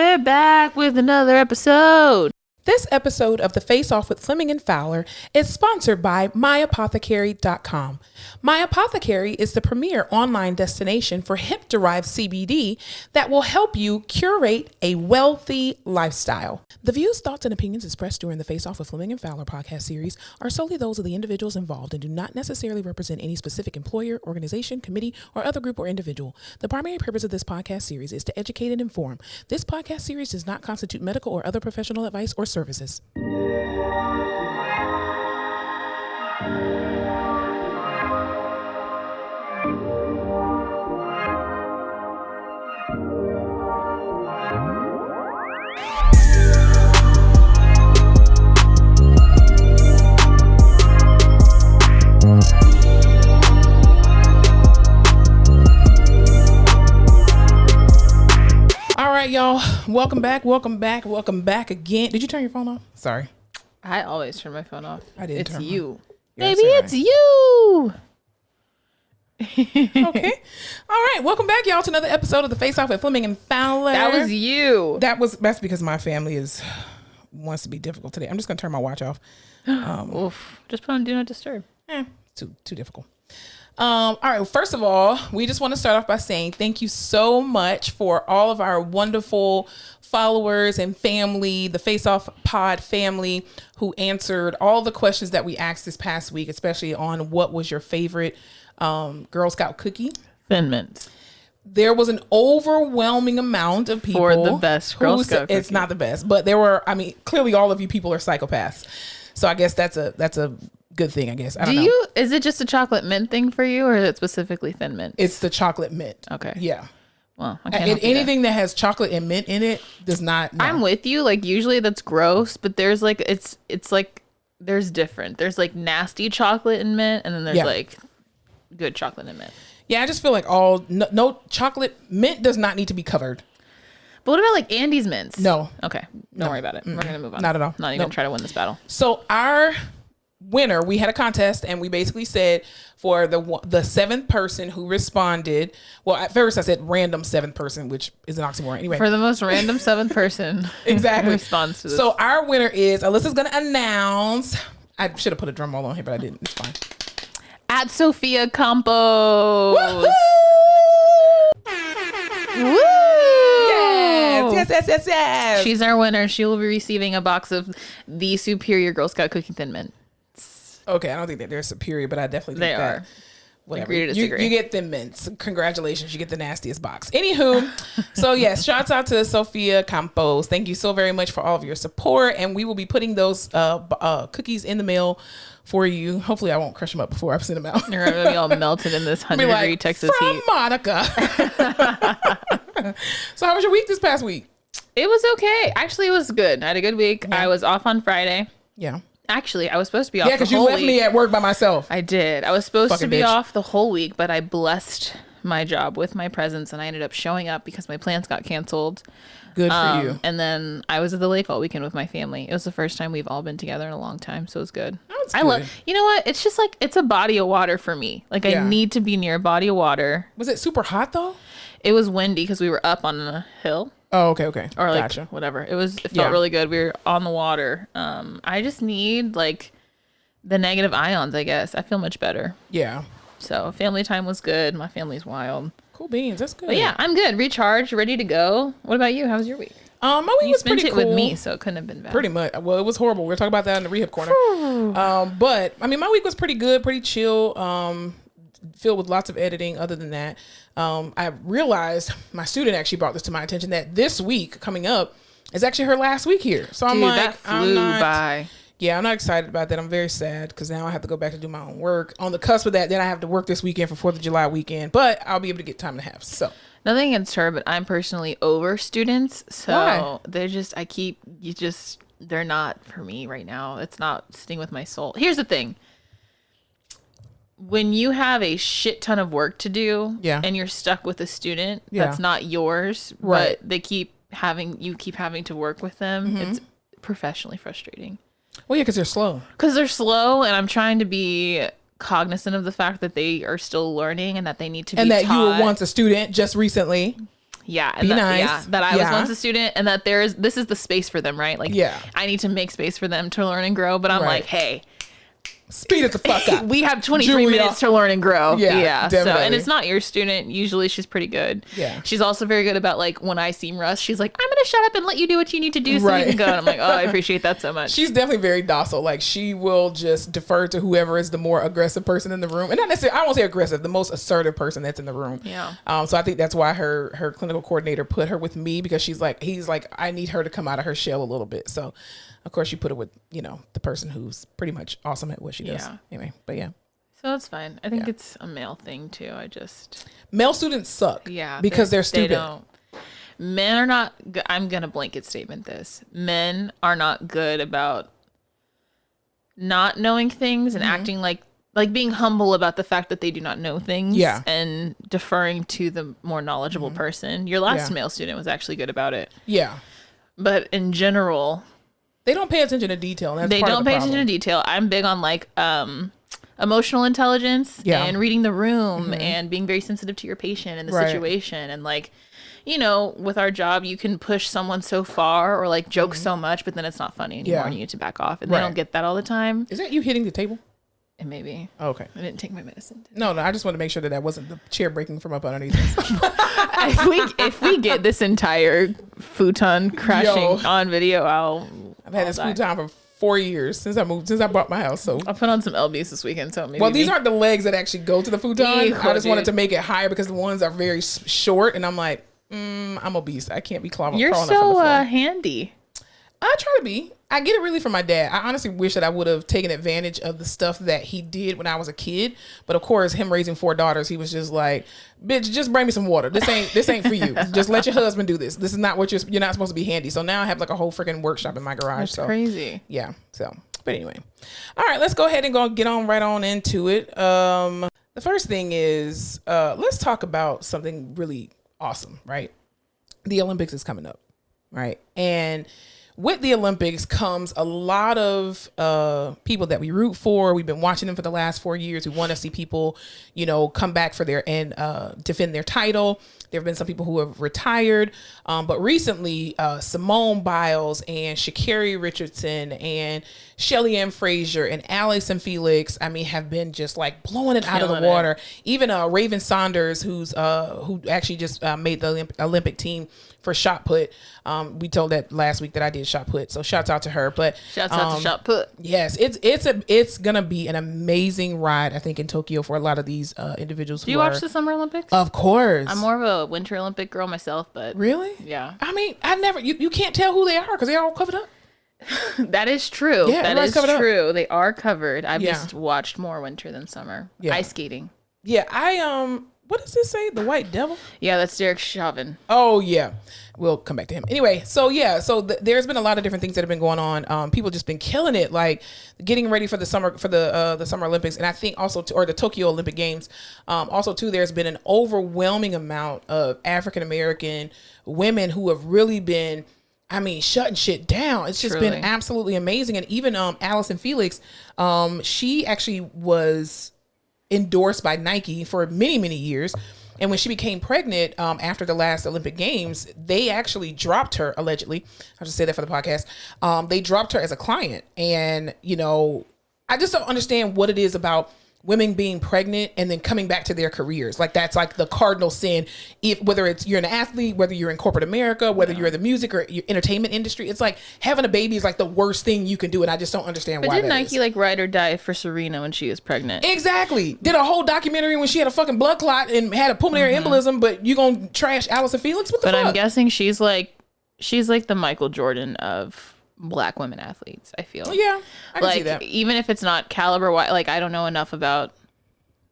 We're back with another episode. This episode of The Face Off with Fleming and Fowler is sponsored by MyApothecary.com. My Apothecary is the premier online destination for hemp-derived CBD that will help you curate a wealthy lifestyle. The views, thoughts, and opinions expressed during the Face Off with Fleming and Fowler podcast series are solely those of the individuals involved and do not necessarily represent any specific employer, organization, committee, or other group or individual. The primary purpose of this podcast series is to educate and inform. This podcast series does not constitute medical or other professional advice or services. All right, y'all. Welcome back again. Did you turn your phone off? Sorry. I always turn my phone off. I didn't It's turn you. mine. Baby, it's you. Okay. All right. Welcome back, y'all, to another episode of The Face Off with Fleming and Fowler. That was you. That's because my family wants to be difficult today. I'm just gonna turn my watch off. Oof. Just put on Do Not Disturb. Too difficult. All right. First of all, we just want to start off by saying thank you so much for all of our wonderful followers and family, the Face Off Pod family, who answered all the questions that we asked this past week, especially on what was your favorite Girl Scout cookie. Thin Mint. There was an overwhelming amount of people For the best Girl Scout cookie. It's not the best, but there were. I mean, clearly all of you people are psychopaths. So I guess that's a good thing, I guess. I don't know. Is it just a chocolate mint thing for you, or is it specifically Thin Mint? It's the chocolate mint. Okay. Yeah. Well, I can't help you anything that has chocolate and mint in it does not. No. I'm with you. Like, usually that's gross, but there's like it's like there's different. There's like nasty chocolate and mint, and then there's like good chocolate and mint. Yeah, I just feel like no chocolate mint does not need to be covered. But what about like Andy's mints? No. Okay. Don't worry about it. We're gonna move on. Not at all. Not even gonna try to win this battle. So our winner, we had a contest, and we basically said for the seventh person who responded. Well, at first I said random seventh person, which is an oxymoron. Anyway, For the most random seventh person exactly who responds to this. So our winner is Alyssa's gonna announce. I should have put a drum roll on here, but I didn't. It's fine. At Sophia Campos. Woo! Woo! Yes. She's our winner. She will be receiving a box of the superior Girl Scout cookie Thin Mint. Okay, I don't think that they're superior, but I definitely think They that. are. Whatever. Agree to disagree. You get Thin Mints. Congratulations. You get the nastiest box. Anywho, so yes, shouts out to Sophia Campos. Thank you so very much for all of your support. And we will be putting those cookies in the mail for you. Hopefully I won't crush them up before I send them out. You're going to be all melted in this 100-degree Texas from heat. Monica. So how was your week this past week? It was okay. Actually, it was good. I had a good week. Yeah. I was off on Friday. Yeah. Actually, I was supposed to be off Yeah, the because you whole left week. me at work by myself. I did. I was supposed Fucking to be bitch. off the whole week, but I blessed my job with my presence, and I ended up showing up because my plans got canceled. Good for you. And then I was at the lake all weekend with my family. It was the first time we've all been together in a long time, so it was good. That's I good. love. You know what? It's just like it's a body of water for me. Like Yeah. I need to be near a body of water. Was it super hot though? It was windy because we were up on a hill. Oh, okay. Or like Gotcha. whatever. It felt Yeah. really good. We were on the water. I just need like the negative ions, I guess. I feel much better. Yeah. So family time was good. My family's wild. Cool beans. That's good. But yeah, I'm good. Recharged, ready to go. What about you? How was your week? My week You was spent pretty it cool. with me, so it couldn't have been bad. Pretty much. Well, it was horrible. We'll talk about that in the rehab corner. But I mean, my week was pretty good, pretty chill. Filled with lots of editing. Other than that, I realized my student actually brought this to my attention that this week coming up is actually her last week here. So I'm Dude, like, that flew by. Yeah, I'm not excited about that. I'm very sad because now I have to go back to do my own work. On the cusp of that, then I have to work this weekend for 4th of July weekend, but I'll be able to get time and a half. So Nothing against her, but I'm personally over students. So Why? they're not for me right now. It's not sitting with my soul. Here's the thing. When you have a shit ton of work to do and you're stuck with a student that's not yours, Right. but you keep having to work with them, it's professionally frustrating. Well, yeah, because they're slow. Because they're slow, and I'm trying to be cognizant of the fact that they are still learning and that they need to be And that taught. you were once a student just recently. Yeah. And Be that, nice. Yeah. That I was once a student, and that this is the space for them, right? Like, I need to make space for them to learn and grow. But I'm like, hey, speed it the fuck up. We have 23 minutes to learn and grow. Yeah. So, and it's not your student. Usually she's pretty good. Yeah. She's also very good about, like, when I seem Russ, she's like, I'm going to shut up and let you do what you need to do so you can go. And I'm like, oh, I appreciate that so much. She's definitely very docile. Like, she will just defer to whoever is the more aggressive person in the room. And not necessarily, I won't say aggressive, the most assertive person that's in the room. Yeah. So I think that's why her clinical coordinator put her with me, because he's like, I need her to come out of her shell a little bit. So of course you put it with, the person who's pretty much awesome at what she does. Anyway, but yeah. So it's fine. I think it's a male thing too. Male students suck. Yeah. Because they're stupid. Men are not, I'm going to blanket statement this. Men are not good about not knowing things and acting like being humble about the fact that they do not know things. Yeah. And deferring to the more knowledgeable person. Your last male student was actually good about it. Yeah. But in general, they don't pay attention to detail. And that's they don't pay attention to detail. I'm big on emotional intelligence and reading the room and being very sensitive to your patient and the situation. And with our job, you can push someone so far or joke so much, but then it's not funny anymore and you need to back off. And they don't get that all the time. Is that you hitting the table? It may be. Oh, okay. I didn't take my medicine. No, I just want to make sure that wasn't the chair breaking from up underneath us. if we get this entire futon crashing on video, I've had this futon for 4 years since I bought my house. So I'll put on some LBs this weekend. So maybe. Well, these aren't the legs that actually go to the futon. I just wanted to make it higher because the ones are very short, and I'm like, I'm obese. I can't be crawling. You're so up on the floor. handy. I try to be. I get it really from my dad. I honestly wish that I would have taken advantage of the stuff that he did when I was a kid. But of course, him raising 4 daughters, he was just like, bitch, just bring me some water. This ain't for you. Just let your husband do this. This is not what you're not supposed to be handy. So now I have a whole freaking workshop in my garage. That's crazy. Yeah. So, but anyway. All right, let's go ahead and get right on into it. The first thing is, let's talk about something really awesome, right? The Olympics is coming up, right? And with the Olympics comes a lot of people that we root for. We've been watching them for the last 4 years. We want to see people, come back for defend their title. There have been some people who have retired. But recently, Simone Biles and Sha'Carri Richardson and Shelly Ann Frazier and Allyson Felix, have been just blowing it out of the water. Even Raven Saunders, who actually just made the Olympic team for shot put. We told that last week that I did shot put. So shouts out to her. But shouts out to shot put. Yes, it's gonna be an amazing ride, I think, in Tokyo for a lot of these individuals. Do you watch the Summer Olympics? Of course. I'm more of a Winter Olympic girl myself, but really? Yeah. I never you can't tell who they are because they're all covered up. That is true. Yeah, that is true. Up. They are covered. I've just watched more winter than summer. Yeah. Ice skating. Yeah, what does this say? The White Devil? Yeah, that's Derek Chauvin. Oh, yeah. We'll come back to him. Anyway, so there's been a lot of different things that have been going on. People just been killing it, getting ready for the Summer Olympics, and I think also or the Tokyo Olympic Games. Also, too, there's been an overwhelming amount of African American women who have really been, shutting shit down. It's just been absolutely amazing. And even Allyson Felix, she actually was endorsed by Nike for many, many years. And when she became pregnant after the last Olympic Games, they actually dropped her, allegedly. I'll just say that for the podcast. They dropped her as a client. And, I just don't understand what it is about women being pregnant and then coming back to their careers. That's the cardinal sin. Whether it's you're an athlete, whether you're in corporate America, whether you're in the music or your entertainment industry, it's having a baby is the worst thing you can do. And I just don't understand why. But did Nike ride or die for Serena when she was pregnant? Exactly. Did a whole documentary when she had a fucking blood clot and had a pulmonary embolism, but you gonna trash Allyson Felix? What the fuck? But I'm guessing she's like the Michael Jordan of Black women athletes, I feel. Yeah, I can see that. Even if it's not caliber wise, I don't know enough about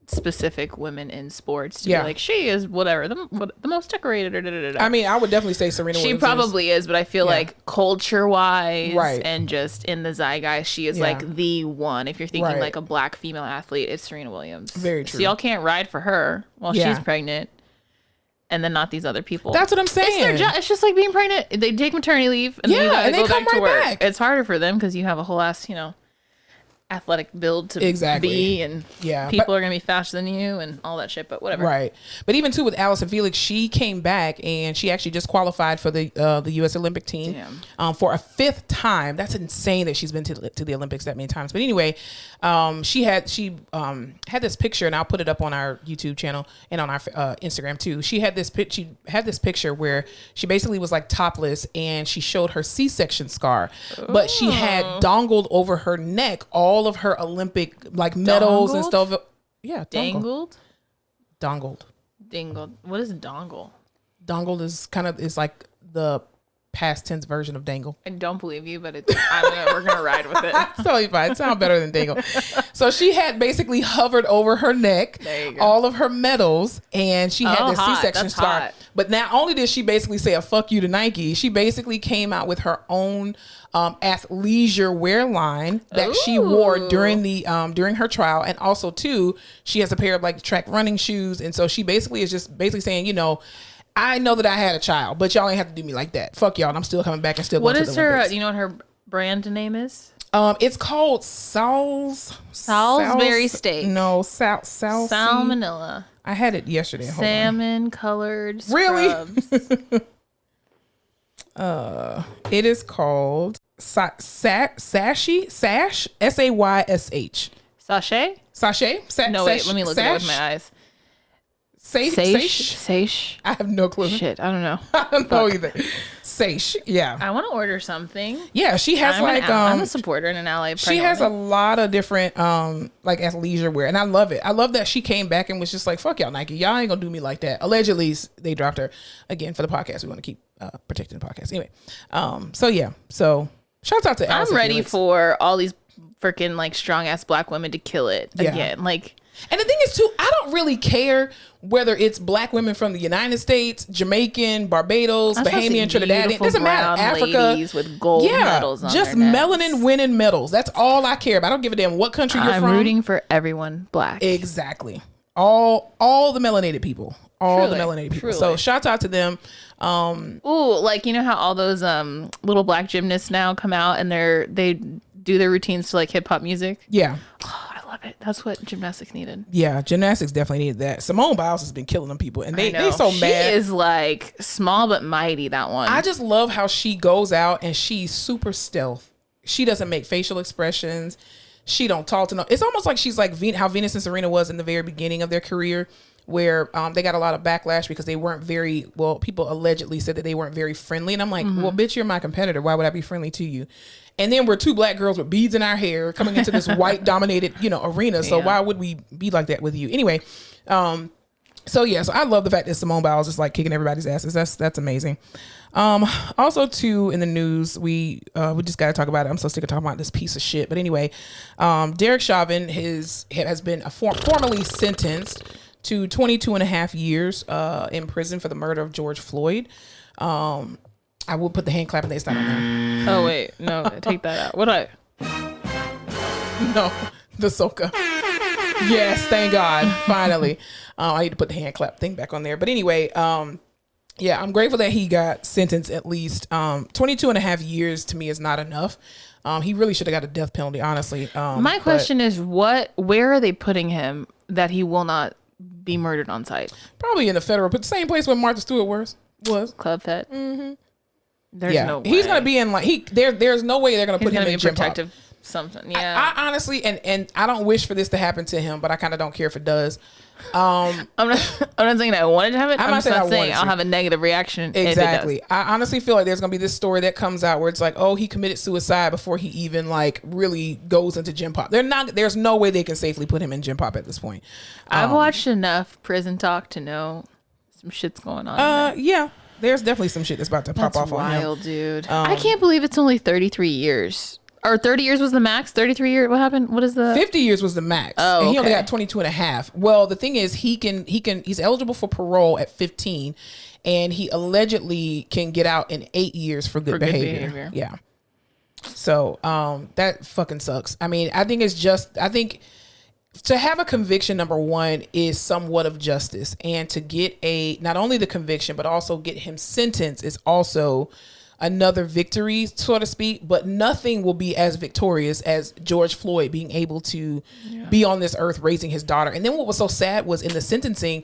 specific women in sports to be she is whatever the most decorated or I would definitely say Serena Williams. She probably is, but I feel culture wise and just in the zeitgeist, she is the one. If you're thinking a Black female athlete, it's Serena Williams. Very true. So y'all can't ride for her while she's pregnant. And then not these other people. That's what I'm saying. It's their job. It's just like being pregnant. They take maternity leave and then you gotta go back to work. It's harder for them because you have a whole ass, athletic build to be, and people are gonna be faster than you and all that shit, but whatever. Right. But even too with Allison Felix, she came back and she actually just qualified for the U.S. Olympic team for a 5th time. That's insane that she's been to the Olympics that many times. But anyway, she had this picture, and I'll put it up on our YouTube channel and on our Instagram too. She had this picture where she basically was like topless, and she showed her C-section scar, but she had dongled over her neck all of her Olympic like medals and stuff. Yeah, dangled. Dongled. Dingled. What is dongle? Dongled is like the past tense version of dangle. I don't believe you, but we're gonna ride with it. It's totally fine. It sounds better than dangle. So she had basically hovered over her neck all of her medals, and she had this C-section scar. Hot. But not only did she basically say a fuck you to Nike, she basically came out with her own athleisure wear line that she wore during her trial, and also too, she has a pair of like track running shoes, and so she basically is just saying, you know, I know that I had a child, but y'all ain't have to do me like that. Fuck y'all, and I'm still coming back and still going to the Olympics. What is her? Do you know what her brand name is? It's called Salisbury Steak. No, Salmonella. I had it yesterday. Salmon colored scrubs. Really? It is called Sash, Saysh. Sachet? No, wait, let me look at it with my eyes. Saysh? I have no clue. Shit, I don't know. I don't know either. Saysh, yeah. I want to order something. Yeah, she has I'm a supporter and an ally. She has a lot of different like athleisure wear, and I love it. I love that she came back and was just like, "Fuck y'all, Nike. Y'all ain't gonna do me like that." Allegedly, they dropped her again for the podcast. We want to keep protecting the podcast anyway. So shouts out to Allison I'm ready Felix. for all these freaking like strong ass black women to kill it again. Like. And the thing is, too, I don't really care whether it's black women from the United States, Jamaican, Barbados, Bahamian, Trinidadian. It doesn't matter. Africa. Ladies with gold medals on just their melanin winning medals. That's all I care about. I don't give a damn what country you're from. I'm rooting for everyone black. Exactly. All the melanated people. The melanated people. So shouts out to them. Like, you know how all those little black gymnasts now come out and they do their routines to like hip hop music? Yeah. Love it. That's what gymnastics needed. Yeah, gymnastics definitely needed that. Simone Biles has been killing them people, and they so mad. She is like small but mighty. That one. I just love how she goes out and she's super stealth. She doesn't make facial expressions. She don't talk to no. It's almost like she's like how Venus and Serena was in the very beginning of their career, where they got a lot of backlash because they weren't people allegedly said that they weren't very friendly, and I'm like, well, bitch, you're my competitor. Why would I be friendly to you? And then we're 2 black girls with beads in our hair coming into this white dominated, arena. So why would we be like that with you? Anyway, so I love the fact that Simone Biles is like kicking everybody's asses. That's amazing. Also too, in the news, we just got to talk about it. I'm so sick of talking about this piece of shit. But anyway, Derek Chauvin has been formally sentenced to 22 and a half years in prison for the murder of George Floyd. I will put the hand clapping next time on there. Oh wait, no, take that out. No, the soca. Yes, thank God, finally. I need to put the hand clap thing back on there. But anyway, I'm grateful that he got sentenced at least 22 and a half years. To me is not enough. He really should have got a death penalty, honestly. My question is, where are they putting him that he will not be murdered on sight? Probably in the federal, but the same place where Martha Stewart was. Club Fed. Mm-hmm. There's no way. He's gonna be in there's no way they're gonna put him in protective something. Yeah. I honestly and I don't wish for this to happen to him, but I kind of don't care if it does. I'm not saying that I wanted to have it. I'm not saying I'll have a negative reaction. Exactly. I honestly feel like there's gonna be this story that comes out where it's like, oh, he committed suicide before he even like really goes into Gen Pop. There's no way they can safely put him in Gen Pop at this point. I've watched enough prison talk to know some shit's going on. Yeah. There's definitely some shit that's about to pop off on him. Wild, dude. I can't believe it's only 33 years. Or 30 years was the max? 33 years? What happened? What is the... 50 years was the max. Oh, and he only got 22 and a half. Well, the thing is, he's eligible for parole at 15, and he allegedly can get out in 8 years for good behavior. Yeah. So, that fucking sucks. I mean, I think to have a conviction, number one, is somewhat of justice, and to get not only the conviction but also get him sentenced is also another victory, so to speak, but nothing will be as victorious as George Floyd being able to be on this earth raising his daughter. And then what was so sad was in the sentencing,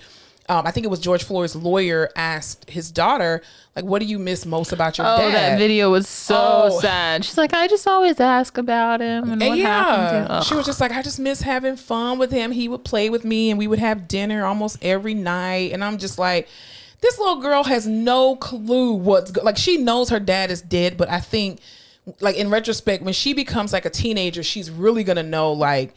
I think it was George Floyd's lawyer asked his daughter, like, what do you miss most about your dad? Oh, that video was so sad. She's like, I just always ask about him and what happened to him. She was just like, I just miss having fun with him. He would play with me and we would have dinner almost every night. And I'm just like, this little girl has no clue like, she knows her dad is dead, but I think, like, in retrospect, when she becomes like a teenager, she's really gonna know, like,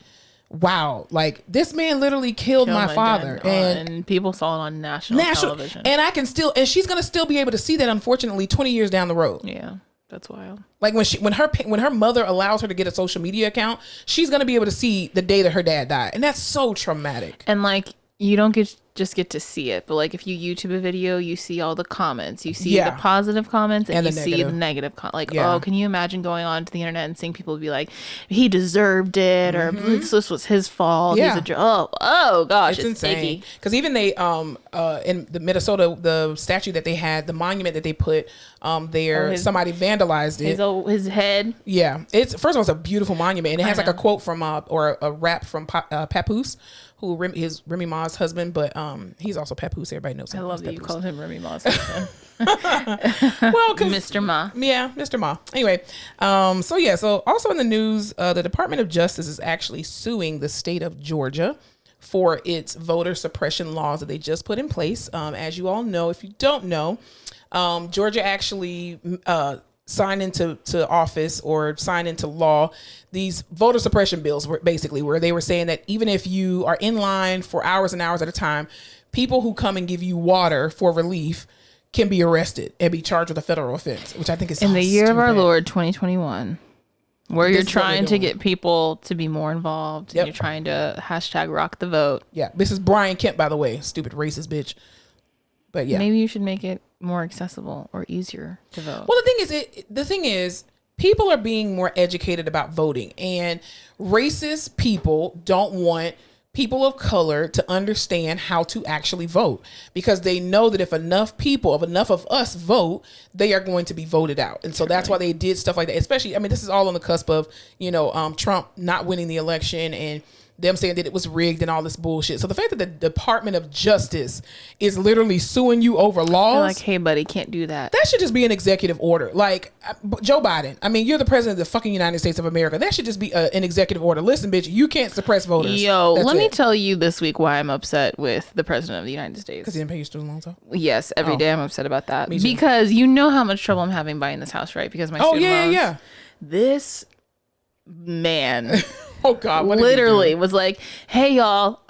wow, like, this man literally killed my father. And people saw it on national television. And she's gonna still be able to see that, unfortunately, 20 years down the road. Yeah, that's wild. Like, when her mother allows her to get a social media account, she's gonna be able to see the day that her dad died, and that's so traumatic. And like, you don't just get to see it, but like, if you YouTube a video, you see all the comments, you see the positive comments, and you see the negative oh, can you imagine going on to the internet and seeing people be like, he deserved it, or this was his fault. He's oh gosh, it's insane. Because even they in the Minnesota, the statue that they had, the monument that they put there, somebody vandalized it. His head. Yeah, it's, first of all, it's a beautiful monument, and it has like a quote from or a rap from Papoose, who is Remy Ma's husband, but he's also Papoose. Everybody knows him. I love that you called him Remy Ma's husband. Well, Mr. Ma. Yeah, Mr. Ma. Anyway, so also in the news, the Department of Justice is actually suing the state of Georgia for its voter suppression laws that they just put in place. As you all know, if you don't know, Georgia actually sign into office or sign into law these voter suppression bills, basically, where they were saying that even if you are in line for hours and hours at a time, people who come and give you water for relief can be arrested and be charged with a federal offense, which I think is in the year of our Lord 2021, where you're trying to get people to be more involved. Yep. You're trying to #rock the vote. Yeah, this is Brian Kemp, by the way, stupid racist bitch. But yeah, maybe you should make it more accessible or easier to vote. Well, the thing is, people are being more educated about voting, and racist people don't want people of color to understand how to actually vote, because they know that if enough of us vote, they are going to be voted out. And so that's why they did stuff like that. Especially, I mean, this is all on the cusp of, Trump not winning the election and them saying that it was rigged and all this bullshit. So the fact that the Department of Justice is literally suing you over laws, they're like, hey buddy, can't do that. That should just be an executive order. Like, Joe Biden, I mean, you're the president of the fucking United States of America. That should just be an executive order. Listen, bitch, you can't suppress voters. Let me tell you this week why I'm upset with the president of the United States. Because he didn't pay your student loans off? Yes, every day I'm upset about that. Because you know how much trouble I'm having buying this house, right? Because my student loans. Yeah. This man oh God, literally was like, hey y'all,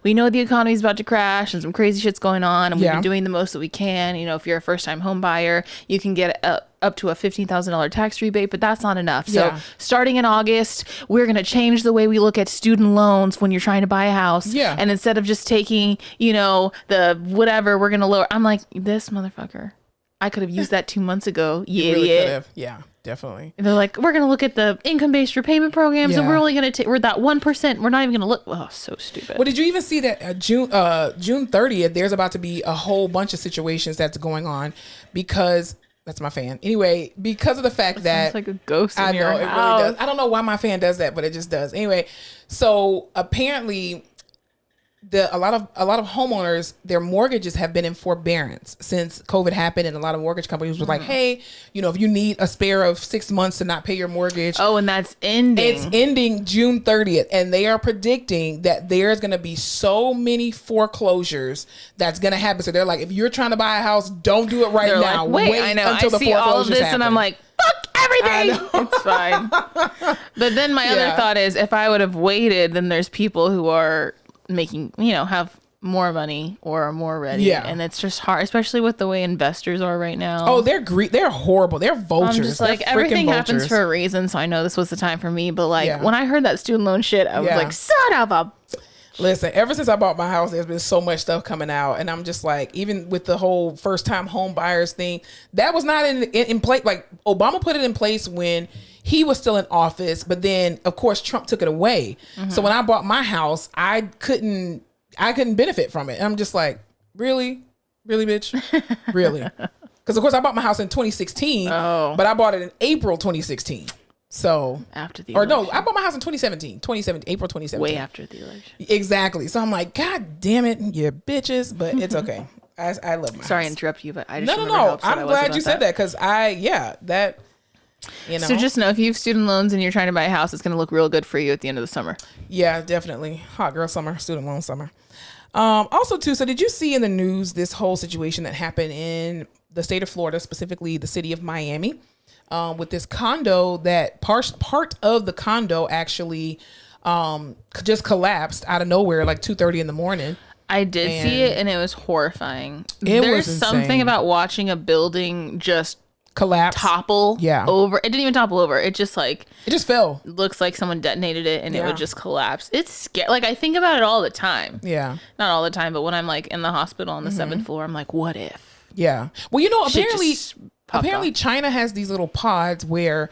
we know the economy's about to crash and some crazy shit's going on, and we've been doing the most that we can. If you're a first-time home buyer, you can get up to a $15,000 tax rebate, but that's not enough. So starting in August, we're going to change the way we look at student loans when you're trying to buy a house. Yeah. And instead of just taking, the whatever, we're going to lower. I'm like, this motherfucker, I could have used that 2 months ago. You idiot. Yeah. Definitely. And they're like, we're going to look at the income-based repayment programs, and we're only going to take, we're that 1%. We're not even going to look. Oh, so stupid. Well, did you even see that June 30th, there's about to be a whole bunch of situations that's going on because that's my fan. Anyway, because of the fact that sounds like a ghost in your house. It really does. I don't know why my fan does that, but it just does. Anyway, so apparently a lot of homeowners, their mortgages have been in forbearance since COVID happened, and a lot of mortgage companies were like, hey, if you need a spare of 6 months to not pay your mortgage. Oh, and that's ending. It's ending June 30th, and they are predicting that there's going to be so many foreclosures that's going to happen. So they're like, if you're trying to buy a house, don't do it right now. Like, wait, I know. Until the foreclosures all of this happen. And I'm like, fuck everything. It's fine. But then my other thought is, if I would have waited, then there's people who are making, have more money or are more ready. Yeah. And it's just hard, especially with the way investors are right now. Oh, they're horrible. They're vultures. I'm just like, everything happens for a reason. So I know this was the time for me. But when I heard that student loan shit, I was like, son of a... Listen, ever since I bought my house, there's been so much stuff coming out. And I'm just like, even with the whole first time home buyers thing, that was not in place. Like, Obama put it in place when he was still in office, but then of course Trump took it away. Mm-hmm. So when I bought my house, I couldn't benefit from it. And I'm just like, really, bitch, really. Because of course I bought my house in 2016, but I bought it in April 2016. So after the election. No, I bought my house in 2017, April 2017. Way after the election. Exactly. So I'm like, God damn it, you bitches, but it's okay. I love my Sorry house. to interrupt you, but I just No. I'm glad you said that because you know. So just know if you have student loans and you're trying to buy a house, it's going to look real good for you at the end of the summer. Yeah, definitely. Hot girl summer, student loan summer. Also too, so did you see in the news this whole situation that happened in the state of Florida, specifically the city of Miami, with this condo that part of the condo actually just collapsed out of nowhere, like 2:30 in the morning. I did see it, and it was horrifying. There's something about watching a building just collapse, topple over. It didn't even topple over. It just fell. Looks like someone detonated it, and it would just collapse. It's scary. Like, I think about it all the time. Yeah, not all the time, but when I'm like in the hospital on the 7th floor, I'm like, what if? Yeah. Well, you know, apparently China has these little pods where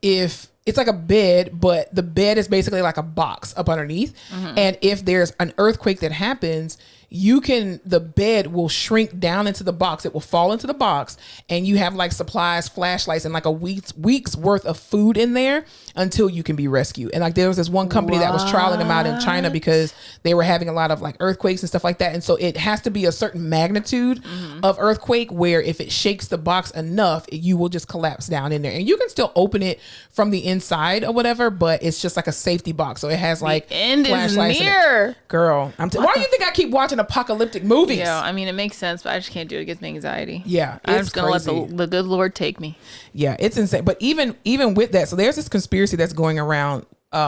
if it's like a bed, but the bed is basically like a box up underneath. And if there's an earthquake that happens, the bed will shrink down into the box. It will fall into the box, and you have like supplies, flashlights, and like a week's worth of food in there until you can be rescued. And like there was this one company that was trialing them out in China because they were having a lot of like earthquakes and stuff like that. And so it has to be a certain magnitude of earthquake where if it shakes the box enough, you will just collapse down in there. And you can still open it from the inside or whatever, but it's just like a safety box. So it has like flashlights. Girl, why do you think I keep watching apocalyptic movies? Yeah, I mean, it makes sense, but I just can't do it. It gives me anxiety. Yeah, I'm just gonna let the good Lord take me. Yeah, it's insane. But even with that, so there's this conspiracy that's going around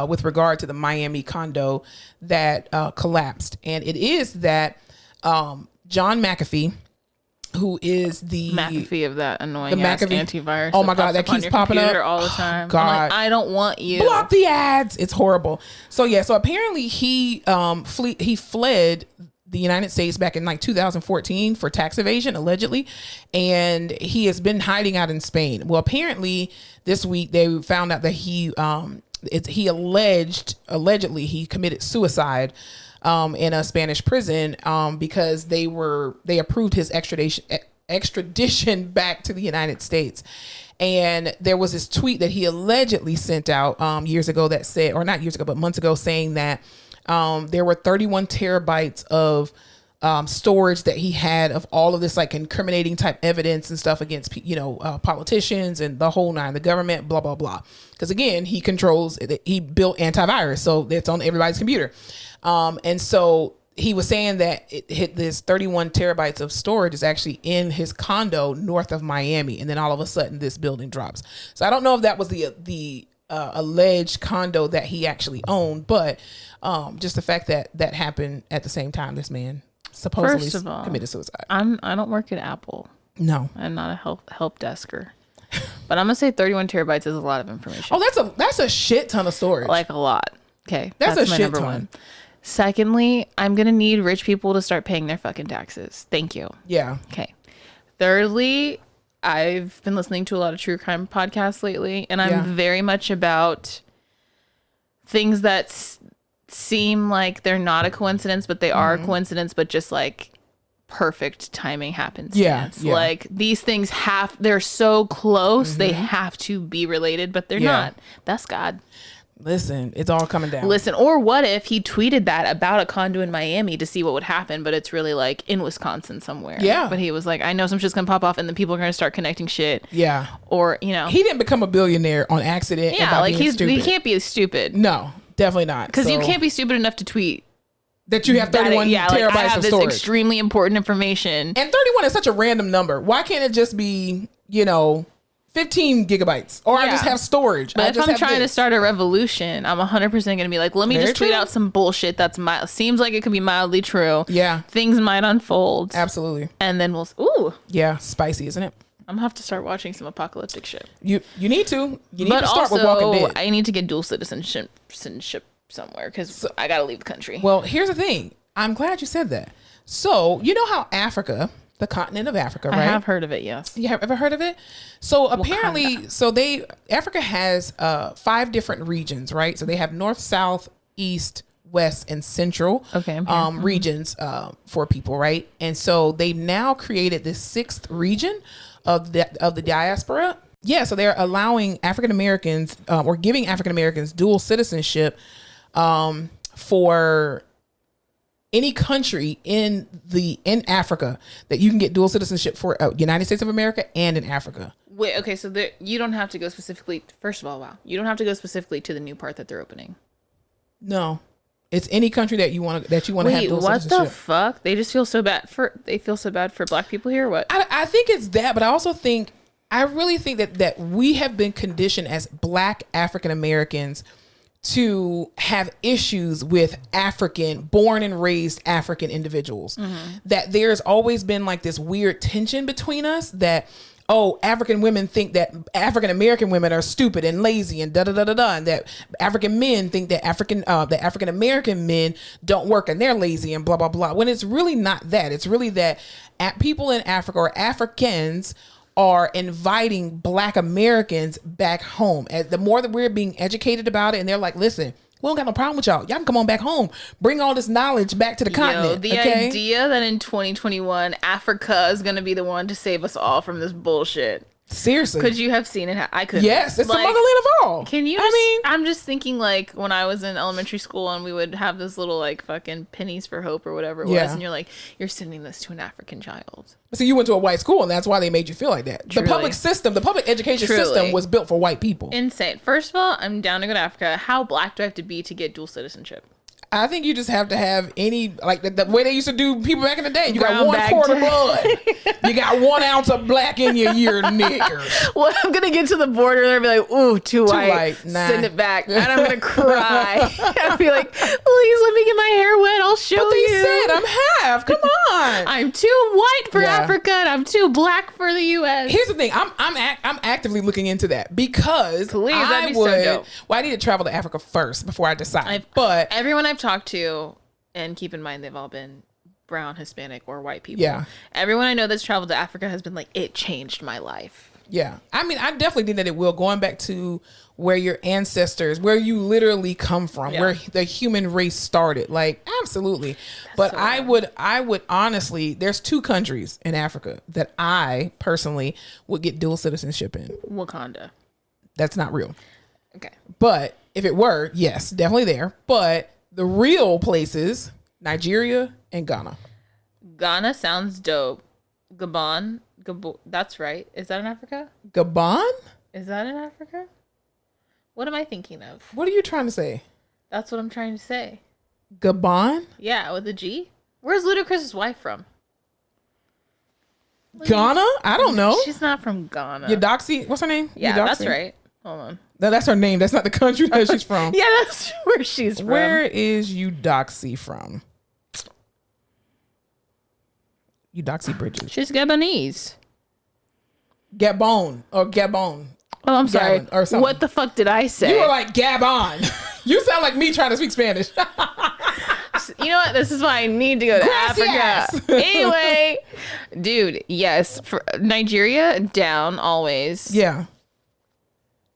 with regard to the Miami condo that collapsed, and it is that John McAfee, who is the McAfee of that annoying ass antivirus. Oh my God, that keeps popping up all the time. God, I'm like, I don't want you. Block the ads. It's horrible. So yeah, so apparently he fled the United States back in like 2014 for tax evasion, allegedly, and he has been hiding out in Spain. Well, apparently this week they found out that he allegedly he committed suicide in a Spanish prison because they approved his extradition back to the United States. And there was this tweet that he allegedly sent out years ago that said, or not years ago, but months ago, saying that there were 31 terabytes of storage that he had of all of this like incriminating type evidence and stuff against, politicians and the whole nine, the government, blah, blah, blah. Because again, he built antivirus. So it's on everybody's computer. And so he was saying that it hit this 31 terabytes of storage is actually in his condo north of Miami. And then all of a sudden this building drops. So I don't know if that was the alleged condo that he actually owned, but just the fact that happened at the same time this man supposedly committed suicide. I don't work at Apple. No, I'm not a help desker, but I'm gonna say 31 terabytes is a lot of information. Oh, that's a shit ton of storage. Like a lot. Okay, that's a my shit number ton. One. Secondly, I'm gonna need rich people to start paying their fucking taxes. Thank you. Yeah. Okay. Thirdly, I've been listening to a lot of true crime podcasts lately, and I'm very much about things that seem like they're not a coincidence, but they are a coincidence, but just like perfect timing happens. Yeah. Like these things they're so close, they have to be related, but they're not. That's God. Listen, it's all coming down. Listen, or what if he tweeted that about a condo in Miami to see what would happen, but it's really like in Wisconsin somewhere. Yeah. But he was like, I know some shit's gonna pop off and then people are gonna start connecting shit. Yeah. Or, he didn't become a billionaire on accident. Yeah, like he can't be stupid. No, definitely not. Because you can't be stupid enough to tweet that you have 31 terabytes I have of this storage. Extremely important information. And 31 is such a random number. Why can't it just be, 15 gigabytes, or I just have storage? But if I'm trying to start a revolution, I'm 100% going to be like, let me just tweet out some bullshit that's seems like it could be mildly true. Yeah. Things might unfold. Absolutely. And then ooh. Yeah, spicy, isn't it? I'm going to have to start watching some apocalyptic shit. You need to. You need to start with Walking Dead. I need to get dual citizenship somewhere because I got to leave the country. Well, here's the thing. I'm glad you said that. So, you know how Africa, the continent of Africa, right? I have heard of it, yes. You have ever heard of it? So apparently, Africa has 5 different regions, right? So they have north, south, east, west, and central regions for people, right? And so they now created this 6th region of the diaspora. Yeah, so they're allowing African Americans or giving African Americans dual citizenship for any country in Africa, that you can get dual citizenship for United States of America and in Africa. Wait, okay, so you don't have to go specifically. First of all, wow, you don't have to go specifically to the new part that they're opening. No, it's any country that you want to have dual citizenship. What the fuck? They just feel so bad for Black people here. What? I think it's that, but I really think that we have been conditioned as Black African Americans to have issues with born and raised African individuals. Mm-hmm. That there's always been like this weird tension between us that, African women think that African American women are stupid and lazy and and that African men think that African American men don't work and they're lazy and blah blah blah. When it's really not that. It's really that people in Africa or Africans are inviting Black Americans back home. As the more that we're being educated about it, and they're like, listen, we don't got no problem with y'all. Y'all can come on back home. Bring all this knowledge back to the continent. The idea that in 2021, Africa is going to be the one to save us all from this bullshit. Seriously. Could you have seen it? I could. Yes, it's the motherland of all. Can you I'm just thinking like when I was in elementary school and we would have this little like fucking pennies for hope or whatever it was. And you're like, you're sending this to an African child. So you went to a white school and that's why they made you feel like that. Truly. The public education system was built for white people. Insane. First of all, I'm down to go to Africa. How Black do I have to be to get dual citizenship? I think you just have to have like the way they used to do people back in the day. You got 1 quart of blood. You got 1 ounce of black in your niggers. Well, I'm going to get to the border and I'll be like, ooh, too white. Nah. Send it back. And I'm going to cry. I'll be like, please let me get my hair wet. I'll show you. But they said I'm half. Come on. I'm too white for Africa and I'm too Black for the U.S. Here's the thing. I'm actively looking into that because so dope. Well, I need to travel to Africa first before I decide. But everyone I've talked to, and keep in mind they've all been brown, Hispanic, or white people. Yeah. Everyone I know that's traveled to Africa has been like, it changed my life. Yeah. I mean, I definitely think that it will. Going back to where your ancestors, where you literally come from, where the human race started. Like, absolutely. But so I would honestly, there's 2 countries in Africa that I personally would get dual citizenship in. Wakanda. That's not real. Okay. But if it were, yes, definitely there. But the real places, Nigeria and Ghana. Ghana sounds dope. Gabon, that's right. Is that in Africa? Gabon? Is that in Africa? What am I thinking of? What are you trying to say? That's what I'm trying to say. Gabon? Yeah, with a G. Where's Ludacris's wife from? Ghana? I don't know. She's not from Ghana. Eudoxie, what's her name? Yeah, Eudoxie? That's right. Hold on. No, that's her name. That's not the country that she's from. Yeah, that's where she's from. Where is Eudoxie from? Eudoxie Bridges. She's Gabonese. Gabon. Oh, I'm sorry. Or something. What the fuck did I say? You were like Gabon. You sound like me trying to speak Spanish. You know what? This is why I need to go to Africa. Anyway, dude, yes. For Nigeria, down always. Yeah.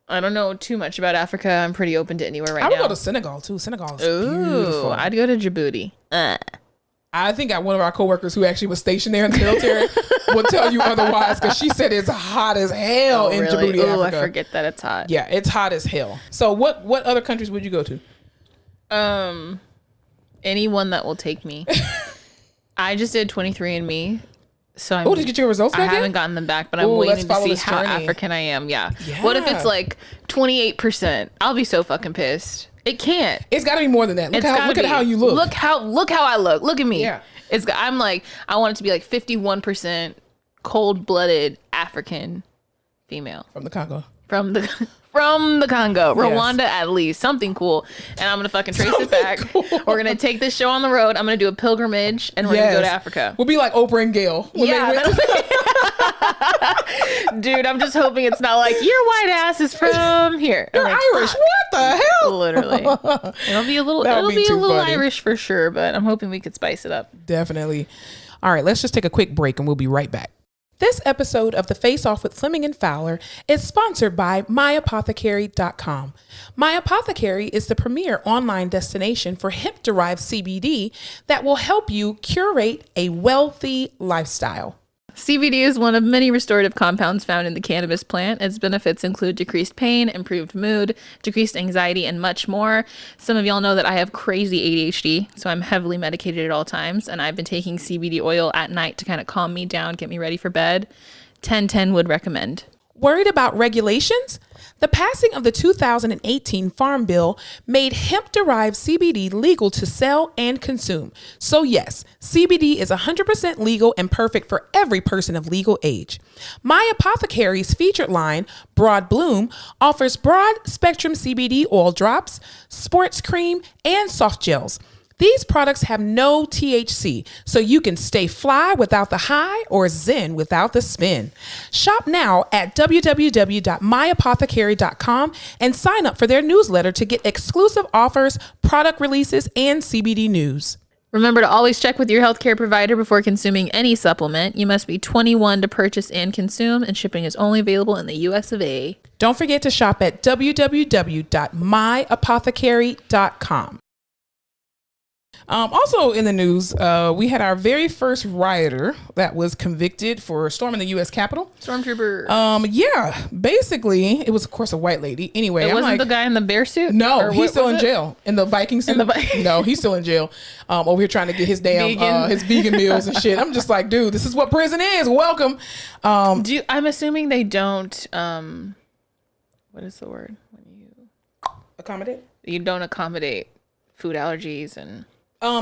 I don't know too much about Africa. I'm pretty open to anywhere now. I would go to Senegal too. Senegal is beautiful. I'd go to Djibouti. I think one of our coworkers who actually was stationed there in the military will tell you otherwise because she said it's hot as hell in Djibouti, Africa. I forget that it's hot. Yeah, it's hot as hell. So what other countries would you go to? Anyone that will take me. I just did 23andMe. So did you get your results back? I haven't gotten them back, but I'm waiting to see how African I am. Yeah. What if it's like 28%? I'll be so fucking pissed. It can't. It's got to be more than that. Look at how you look. Look how I look. Look at me. Yeah. I'm like, I want it to be like 51% cold-blooded African female from the Congo. From the Congo, Rwanda at least, something cool. And I'm gonna fucking trace it back. Cool. We're gonna take this show on the road. I'm gonna do a pilgrimage, and we're gonna go to Africa. We'll be like Oprah and Gail. Dude, I'm just hoping it's not like your white ass is from here. You're Irish. What the hell? Literally, it'll be a little funny. Irish for sure. But I'm hoping we could spice it up. Definitely. All right, let's just take a quick break, and we'll be right back. This episode of The Face Off with Fleming and Fowler is sponsored by MyApothecary.com. My Apothecary is the premier online destination for hemp-derived CBD that will help you curate a wealthy lifestyle. CBD is one of many restorative compounds found in the cannabis plant. Its benefits include decreased pain, improved mood, decreased anxiety, and much more. Some of y'all know that I have crazy ADHD, so I'm heavily medicated at all times, and I've been taking CBD oil at night to kind of calm me down, get me ready for bed. 10/10 would recommend. Worried about regulations? The passing of the 2018 Farm Bill made hemp-derived CBD legal to sell and consume. So yes, CBD is 100% legal and perfect for every person of legal age. My Apothecary's featured line, Broad Bloom, offers broad-spectrum CBD oil drops, sports cream, and soft gels. These products have no THC, so you can stay fly without the high or zen without the spin. Shop now at www.myapothecary.com and sign up for their newsletter to get exclusive offers, product releases, and CBD news. Remember to always check with your healthcare provider before consuming any supplement. You must be 21 to purchase and consume, and shipping is only available in the US of A. Don't forget to shop at www.myapothecary.com. Also in the news, we had our very first rioter that was convicted for storming the U.S. Capitol. Stormtrooper. Yeah, basically, it was, of course, a white lady. Anyway, it wasn't the guy in the bear suit? No, he's still in jail. In the Viking suit? No, he's still in jail. Over here trying to get his damn his vegan meals and shit. I'm just like, dude, this is what prison is. Welcome. I'm assuming they don't, what is the word? When you accommodate? You don't accommodate food allergies and...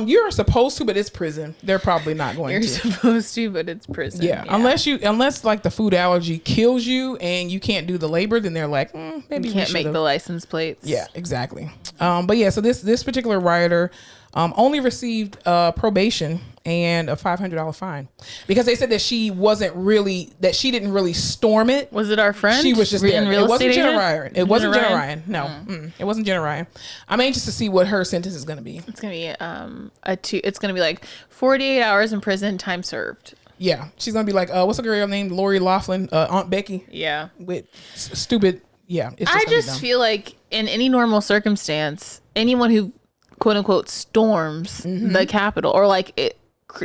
You're supposed to, but it's prison. They're probably not going to. You're supposed to, but it's prison. Yeah. Unless like the food allergy kills you and you can't do the labor, then they're like, maybe you can't make the license plates. Yeah, exactly. But yeah, so this particular rioter only received probation and a $500 fine because they said that she didn't really storm it. Was it our friend? She was just there. It wasn't Jenna Ryan. It wasn't Jenna Ryan. No, it wasn't Jenna Ryan. I'm anxious to see what her sentence is going to be. It's going to be it's going to be like 48 hours in prison, time served. Yeah, she's going to be like, what's the girl named Lori Loughlin, Aunt Becky? Yeah, with stupid. Yeah, I just feel like in any normal circumstance, anyone who quote unquote storms the Capitol or like it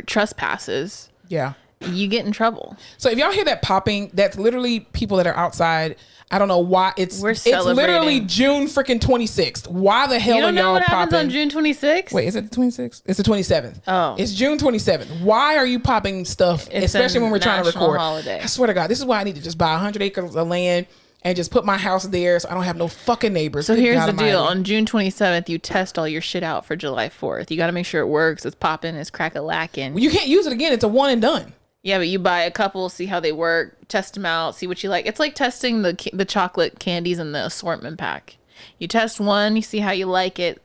trespasses, you get in trouble. So if y'all hear that popping, that's literally people that are outside. I don't know why it's literally June freaking 26th. Why the hell you don't are know y'all what popping happens on June 26th? Wait, is it the 26th? It's the 27th. Oh, it's June 27th. Why are you popping stuff, especially when we're trying to record? Holiday. I swear to God, this is why I need to just buy 100 acres of land and just put my house there so I don't have no fucking neighbors. So here's the deal. On June 27th, you test all your shit out for July 4th. You got to make sure it works. It's popping. It's crack-a-lacking. Well, you can't use it again. It's a one and done. Yeah, but you buy a couple, see how they work, test them out, see what you like. It's like testing the chocolate candies in the assortment pack. You test one, you see how you like it,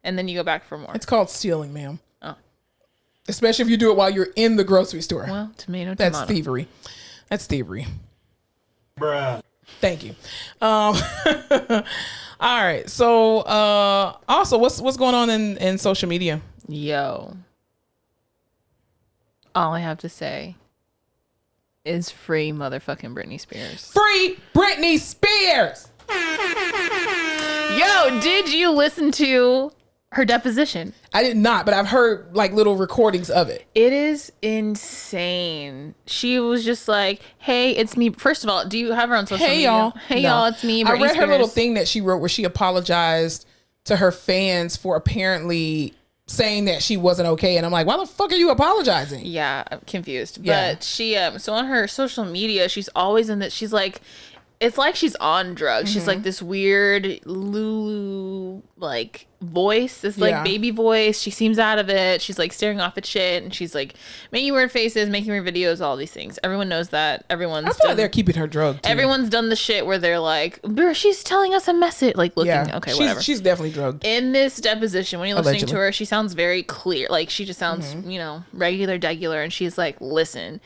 and then you go back for more. It's called stealing, ma'am. Oh. Especially if you do it while you're in the grocery store. Well, tomato. That's thievery. That's thievery. Bruh. Thank you. All right. So, also, what's going on in social media? Yo. All I have to say is free motherfucking Britney Spears. Free Britney Spears! Yo, did you listen to her deposition? I did not, but I've heard like little recordings of it. It is insane. She was just like, hey, it's me. First of all, do you have her on social media? Y'all. Hey, y'all, it's me, Britney I read Spears. her little thing that she wrote where she apologized to her fans for apparently saying that she wasn't okay, and I'm like, why the fuck are you apologizing? Yeah, I'm confused. But she so on her social media, she's always in that. She's like, it's like she's on drugs. She's like this weird Lulu like voice, this like baby voice. She seems out of it. She's like staring off at shit, and she's like making weird faces, making weird videos, all these things. Everyone knows that. I feel like they're keeping her drugged too. Everyone's done the shit where they're like, she's telling us a message, like looking okay, whatever. She's definitely drugged. In this deposition, when you're listening to her, she sounds very clear. Like she just sounds, regular, and she's like, listen,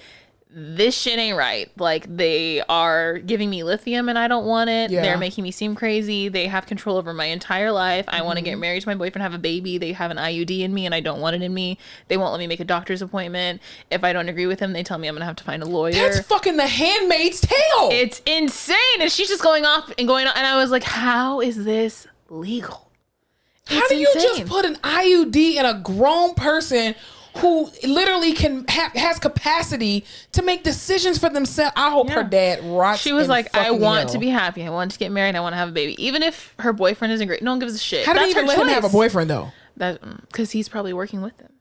this shit ain't right. Like, they are giving me lithium and I don't want it. Yeah. They're making me seem crazy. They have control over my entire life. I want to get married to my boyfriend, have a baby. They have an IUD in me and I don't want it in me. They won't let me make a doctor's appointment. If I don't agree with him, they tell me I'm going to have to find a lawyer. That's fucking The Handmaid's Tale. It's insane. And she's just going off. And I was like, how is this legal? How do you just put an IUD in a grown person who literally has capacity to make decisions for themselves. I hope her dad rots. She was like, I want hell. to be happy. I want to get married. I want to have a baby. Even if her boyfriend isn't great, no one gives a shit. How did he even let him have a boyfriend though? Because he's probably working with them.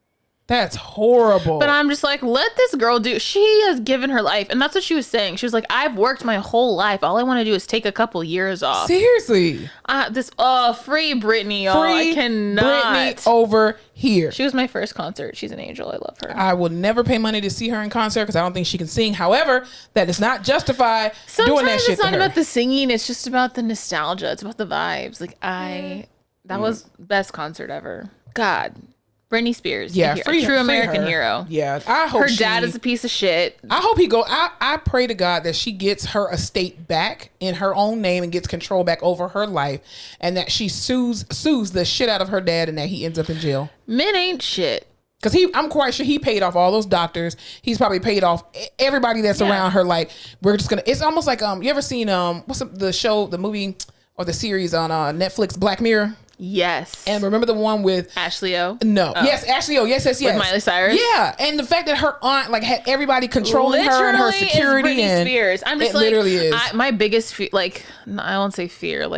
That's horrible. But I'm just like, let this girl do. She has given her life. And that's what she was saying. She was like, I've worked my whole life. All I want to do is take a couple years off. Seriously. Free Britney, y'all. I cannot. Britney over here. She was my first concert. She's an angel. I love her. I will never pay money to see her in concert because I don't think she can sing. However, that does not justify doing that shit it's not to her. about the singing. It's just about the nostalgia. It's about the vibes. Like, that was best concert ever. God. Britney Spears, yeah, a true American her. hero. Yeah, I hope her dad is a piece of shit. I hope he go. I pray to God that she gets her estate back in her own name and gets control back over her life, and that she sues the shit out of her dad, and that he ends up in jail. Men ain't shit. Because I'm quite sure he paid off all those doctors. He's probably paid off everybody that's around her. Like, we're just gonna. It's almost like you ever seen what's the show, the movie or the series on Netflix, Black Mirror? Yes. And remember the one with Ashley O? No. Oh. Yes, Ashley O. Yes. With Miley Cyrus? Yeah. And the fact that her aunt had everybody controlling her and her security. Is Britney Spears. I'm just literally is. My biggest fear, I won't say fear,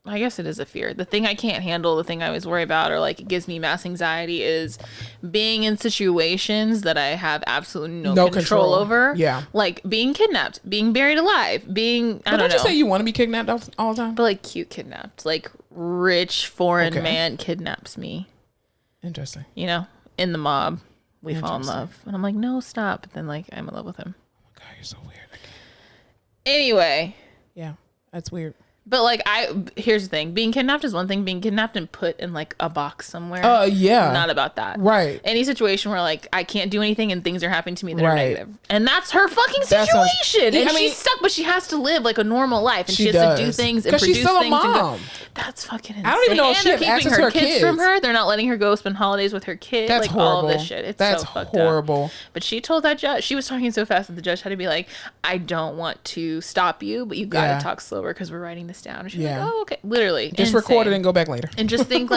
I guess it is a fear. The thing I can't handle, the thing I always worry about, or it gives me mass anxiety, is being in situations that I have absolutely no control over. Yeah. Like being kidnapped, being buried alive, I don't know. Don't you say you want to be kidnapped all the time? But cute kidnapped. Rich foreign man kidnaps me. Interesting. In the mob, we fall in love. And I'm like, no, stop. But then I'm in love with him. Oh my God, you're so weird. Anyway. Yeah, that's weird. But here's the thing: being kidnapped is one thing. Being kidnapped and put in a box somewhere. Yeah. Not about that. Right. Any situation where I can't do anything and things are happening to me that are negative, and that's her fucking situation. And she's stuck, but she has to live a normal life, and she has to do things and produce she's still things. A mom. That's fucking insane. I don't even know if she has keeping access to her kids from her. They're not letting her go spend holidays with her kid. That's horrible. All of this shit. It's that's so fucked horrible. Up. But she told that judge, she was talking so fast that the judge had to be like, I don't want to stop you, but you got to talk slower because we're writing this down. And she's like, oh, okay. Literally. Just record it and go back later. And just think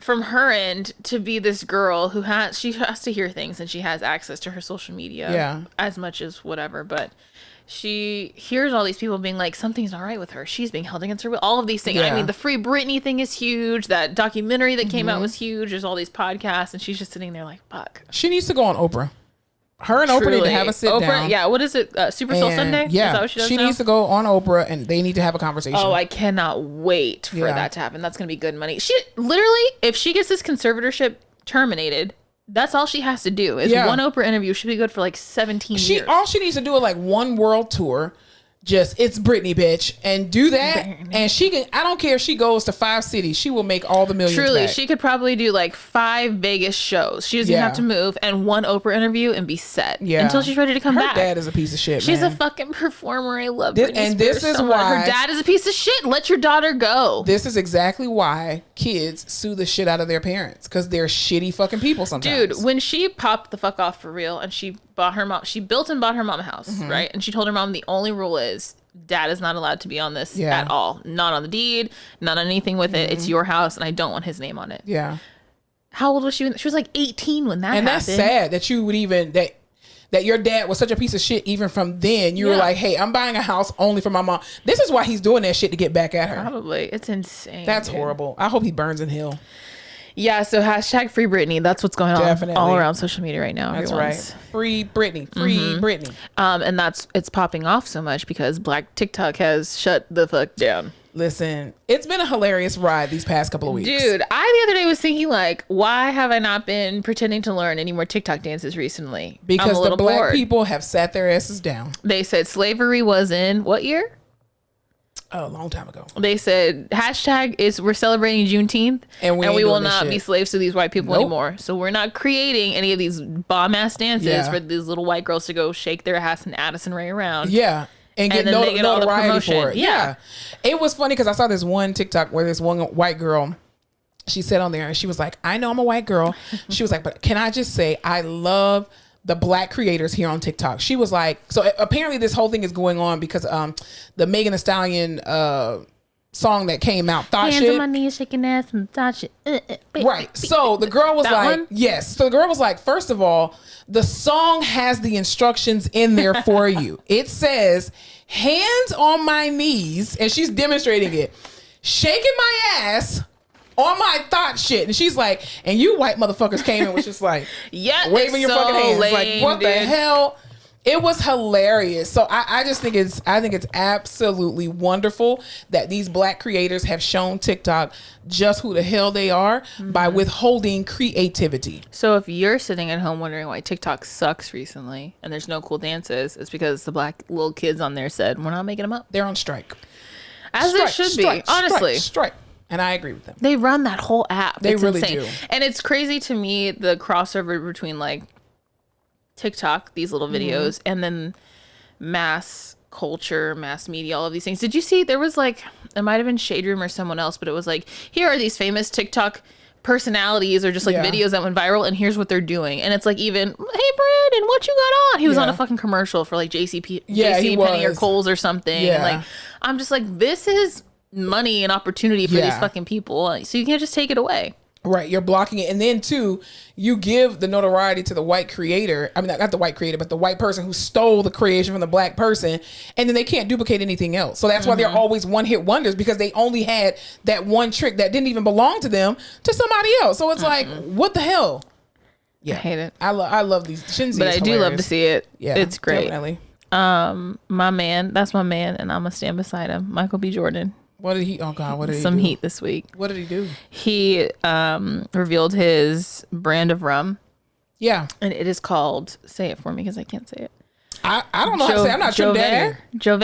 from her end to be this girl who she has to hear things and she has access to her social media as much as whatever, but she hears all these people being like, something's not right with her. She's being held against her will. All of these things. I mean, the Free Britney thing is huge. That documentary that came out was huge. There's all these podcasts, and she's just sitting there fuck. She needs to go on Oprah. Her and Oprah need to have a sit down. Yeah, what is it? Super Soul Sunday? Yeah, is that what she does now? Needs to go on Oprah, and they need to have a conversation. Oh, I cannot wait for that to happen. That's going to be good money. She literally, if she gets this conservatorship terminated, that's all she has to do is one Oprah interview. She'll be good for 17 years. All she needs to do is one world tour. Just it's Britney, bitch, and do that, and she can. I don't care if she goes to 5 cities, she will make all the millions. Truly, back. She could probably do 5 Vegas shows. She doesn't have to move, and 1 Oprah interview and be set. Until she's ready to come back. Her dad is a piece of shit. She's a fucking performer. I love Britney and Spears this is so why her dad is a piece of shit. Let your daughter go. This is exactly why kids sue the shit out of their parents because they're shitty fucking people sometimes. Dude, when she popped the fuck off for real, and she built and bought her mom a house, right? And she told her mom the only rule is, dad is not allowed to be on this at all. Not on the deed, not on anything with it. It's your house, and I don't want his name on it. Yeah. How old was she? She was 18 when that happened. And that's sad that you would even that your dad was such a piece of shit. Even from then, you were like, "Hey, I'm buying a house only for my mom." This is why he's doing that shit to get back at her. Probably, it's insane. That's horrible. I hope he burns in hell. Yeah, so #Free Britney. That's what's going on all around social media right now. That's right. Free Britney. Free Britney. And it's popping off so much because Black TikTok has shut the fuck down. Listen, it's been a hilarious ride these past couple of weeks. Dude, I the other day was thinking why have I not been pretending to learn any more TikTok dances recently? Because the Black people have sat their asses down. They said slavery was in what year? A long time ago. They said we're celebrating Juneteenth and we will not be slaves to these white people anymore. So we're not creating any of these bomb ass dances for these little white girls to go shake their ass and Addison Rae around. Yeah. And get notoriety for it. Yeah. It was funny because I saw this one TikTok where this one white girl, she said on there and she was like, I know I'm a white girl. She was like, but can I just say I love the Black creators here on TikTok. She was like, so apparently this whole thing is going on because the Megan Thee Stallion song that came out, Thought Hands Shit. on my knees, shaking ass and thought shit. Right. So the girl was That like, one? yes. So the girl was like, first of all, the song has the instructions in there for you. It says, hands on my knees, and she's demonstrating it, shaking my ass on my thought shit. And she's like, and you white motherfuckers came and was just like, Yeah, waving your so fucking hands. Like, lame, what the dude. hell? It was hilarious. So I just think it's absolutely wonderful that these black creators have shown TikTok just who the hell they are by withholding creativity. So if you're sitting at home wondering why TikTok sucks recently and there's no cool dances, it's because the black little kids on there said, we're not making them up. They're on strike. As it should be, honestly. Strike. And I agree with them. They run that whole app. They It's really insane. do. And it's crazy to me, the crossover between like TikTok, these little videos, and then mass culture, mass media, all of these things. Did you see there was like, it might have been Shade Room or someone else, but it was like, here are these famous TikTok personalities or just like videos that went viral, and here's what they're doing. And it's like, even, hey Brandon, what you got on? He was on a fucking commercial for like JC Penney or Kohl's or something. Yeah. And like, I'm just like, this is money and opportunity for these fucking people. So you can't just take it away. Right, you're blocking it. And then too, you give the notoriety to the white creator. I mean, not the white creator, but the white person who stole the creation from the black person. And then they can't duplicate anything else. So that's why they're always one-hit wonders, because they only had that one trick that didn't even belong to them to somebody else. So it's like, what the hell? Yeah, I hate it. I love these. Shinzi But is I do love hilarious. to see it. Yeah, It's great. Definitely. My man, that's my man, and I'm gonna stand beside him. Michael B. Jordan. What did he? Oh God, what did he Some do? heat this week. What did he do? He revealed his brand of rum, Yeah, and it is called. Say it for me because I can't say it. I don't know how to say. I'm not Trinidadian. Jove.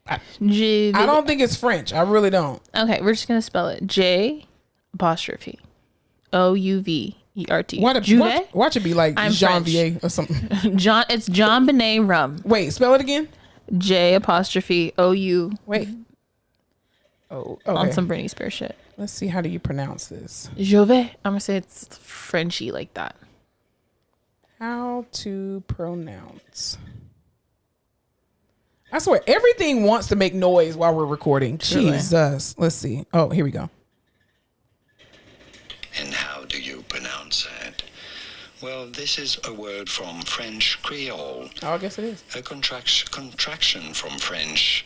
I don't think it's French. I really don't. Okay, we're just gonna spell it J apostrophe OUVERT. Watch it be like I'm Janvier or something. John. It's John Benet rum. Wait, spell it again. J apostrophe OU. Wait. Oh, okay. On some Britney Spears shit. Let's see. How do you pronounce this? Jove. I'm gonna say it's Frenchy like that. How to pronounce? I swear, everything wants to make noise while we're recording. Truly. Jesus. Let's see. Oh, here we go. And how do you pronounce that? Well, this is a word from French Creole. Oh, I guess it is. A contraction from French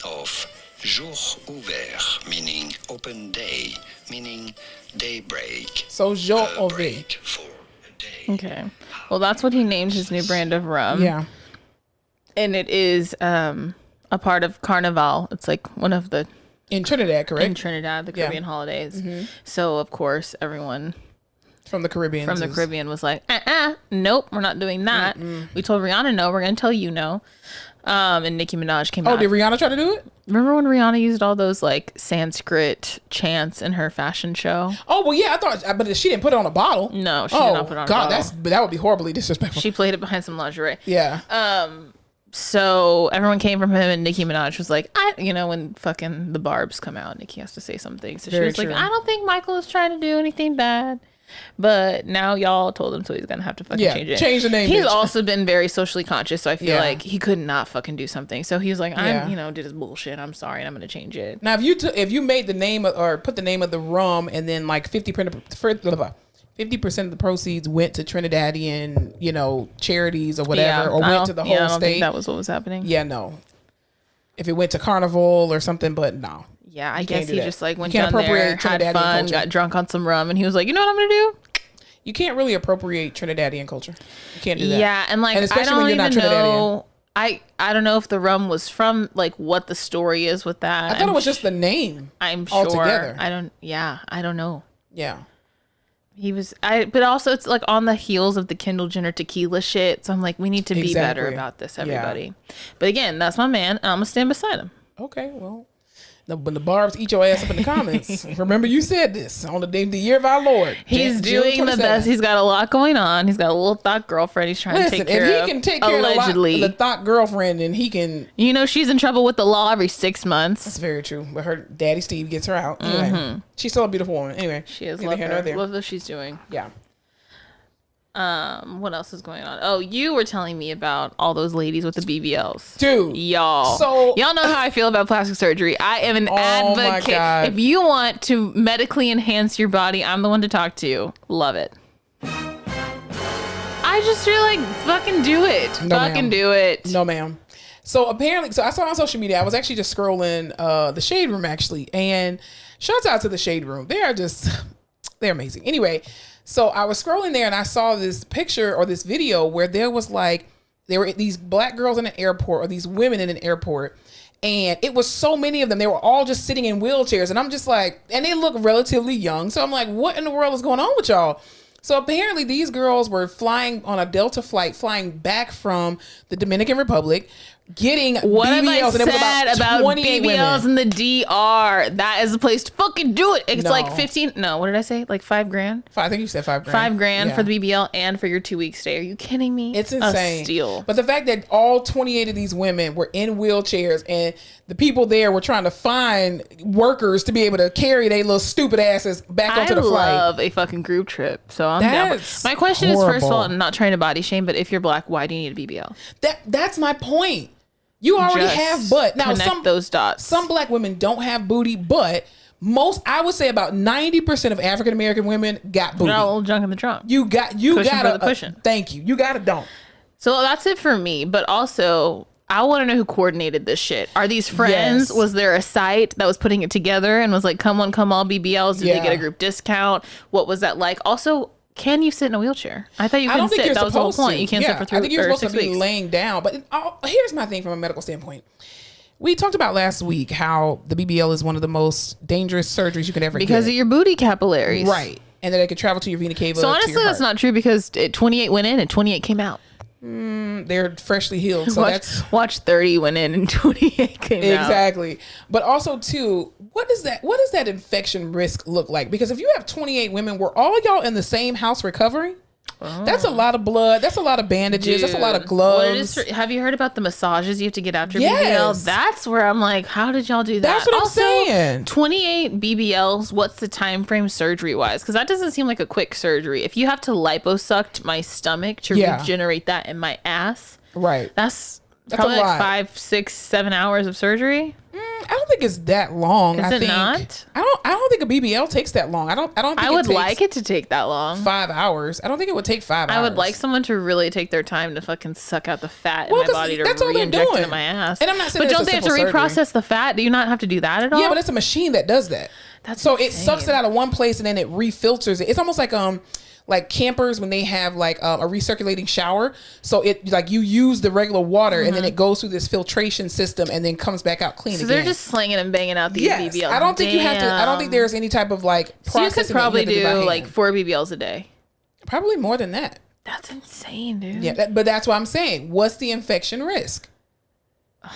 of jour ouvert, meaning open day, meaning daybreak. So, jour A ouvert. break for a day. Okay. Well, that's what he named his new brand of rum. Yeah. And it is a part of Carnival. It's like one of the In Trinidad, correct? in Trinidad, the Yeah. Caribbean holidays. So of course everyone From the Caribbean. from the Caribbean was like, nope, we're not doing that. We told Rihanna no, we're gonna tell you no. And Nicki Minaj came Oh, out. did Rihanna try to do it? Remember when Rihanna used all those like Sanskrit chants in her fashion show? Oh, well, yeah, I thought, but she didn't put it on a bottle. No, she did not put it on a God, bottle. that would be horribly disrespectful. She played it behind some lingerie. Yeah. So everyone came from him, and Nicki Minaj was like, when fucking the Barbs come out, Nicki has to say something. So Very she was true. like, I don't think Michael is trying to do anything bad. But now y'all told him, so he's gonna have to fucking change it. Change the name, He's bitch. also been very socially conscious, so I feel Yeah. like he could not fucking do something. So he was like, Yeah. did his bullshit. I'm sorry, and I'm gonna change it. Now, if you made the name or put the name of the rum, and then like 50% of the proceeds went to Trinidadian, charities or whatever, or went to the whole I don't state. think that was what was happening. Yeah, no. If it went to Carnival or something, but no. Yeah, I You guess can't do he that. just like went You can't down there, appropriate had Trinidadian fun, culture. got drunk on some rum, and he was like, you know what I'm gonna do? You can't really appropriate Trinidadian culture. You can't do that. Yeah, and like And I especially don't when you're even not Trinidadian. know. I don't know if the rum was from like what the story is with that. I thought it was just the name. I'm sure. altogether. I don't know. Yeah. He was but also it's like on the heels of the Kendall Jenner tequila shit. So I'm like, we need to be better Exactly. about this, Yeah. everybody. But again, that's my man. I'm gonna stand beside him. Okay, well, when the Barbs eat your ass up in the comments, remember you said this on the year of our Lord. He's June doing the 27th. best. He's got a lot going on. He's got a little thought girlfriend he's trying to Listen, take care if of. he can take care allegedly. of the thought girlfriend, then he can. She's in trouble with the law every 6 months. That's very true. But her daddy Steve gets her out. Anyway, she's still a beautiful woman. Anyway, She is. neither Love here nor her. there. Love what she's doing. Yeah. What else is going on? Oh, you were telling me about all those ladies with the BBLs. Dude. Y'all know how I feel about plastic surgery. I am an advocate. My God. If you want to medically enhance your body, I'm the one to talk to. Love it. I just feel like fucking do it. Do it. No, ma'am. So apparently, I saw on social media, I was actually just scrolling the Shade Room actually, and shouts out to the Shade Room. They're amazing. Anyway, so I was scrolling there and I saw this picture or this video where there were these black girls in an airport or these women in an airport. And it was so many of them. They were all just sitting in wheelchairs. And I'm just like, and they look relatively young. So I'm like, what in the world is going on with y'all? So apparently these girls were flying on a Delta flight, flying back from the Dominican Republic, getting what BBLs. Have I said about BBLs women. in the DR? That is the place to fucking do it. It's like 15. No, what did I say? Like $5,000? I think you said $5,000. $5,000 for the BBL and for your 2-week stay. Are you kidding me? It's insane. A steal. But the fact that all 28 of these women were in wheelchairs and the people there were trying to find workers to be able to carry their little stupid asses back onto the flight. I love a fucking group trip. So I'm down. My question is, first of all, I'm not trying to body shame, but if you're black, why do you need a BBL? That's my point. You already have butt. Now, connect those dots. Some black women don't have booty, but I would say about 90% of African American women got booty. Got a little junk in the trunk. You got a cushion. Thank you. You got a don't. So that's it for me. But also, I want to know who coordinated this shit. Are these friends? Yes. Was there a site that was putting it together and was like, come on, come all BBLs? Did they get a group discount? What was that like? Also, can you sit in a wheelchair? I thought you couldn't sit. That was the whole point. You can't sit for 3 weeks. I think you're supposed to be laying down. But here's my thing from a medical standpoint. We talked about last week how the BBL is one of the most dangerous surgeries you could ever get. Because of your booty capillaries. Right. And that it could travel to your vena cava. So honestly, that's not true because 28 went in and 28 came out. They're freshly healed. So watch 30 went in and 28 came out. Exactly. But also too, what does that infection risk look like? Because if you have 28 women, were all y'all in the same house recovering? Oh. That's a lot of blood. That's a lot of bandages. That's a lot of gloves. Have you heard about the massages you have to get after BBL? That's where I'm like, how did y'all do that? That's what I'm saying. 28 BBLs, what's the time frame surgery wise? Because that doesn't seem like a quick surgery. If you have to liposuct my stomach to regenerate that in my ass, right? That's probably like 5, 6, 7 hours of surgery. I don't think it's that long. Is it not? I don't think a BBL takes that long. I don't think I would like it to take that long. 5 hours. I don't think it would take 5 hours. I would like someone to really take their time to fucking suck out the fat in my body to re-inject into my ass. And I'm not saying but don't they have to reprocess the fat? Do you not have to do that at all? Yeah, but it's a machine that does that. That's so insane. It sucks it out of one place and then it refilters it. It's almost like campers when they have like a recirculating shower. So it like you use the regular water and then it goes through this filtration system and then comes back out clean again. So they're just slinging and banging out these BBLs. I don't think you have to. I don't think there's any type of like processing. So you could probably do like 4 BBLs a day. Probably more than that. That's insane, dude. Yeah, but that's what I'm saying. What's the infection risk?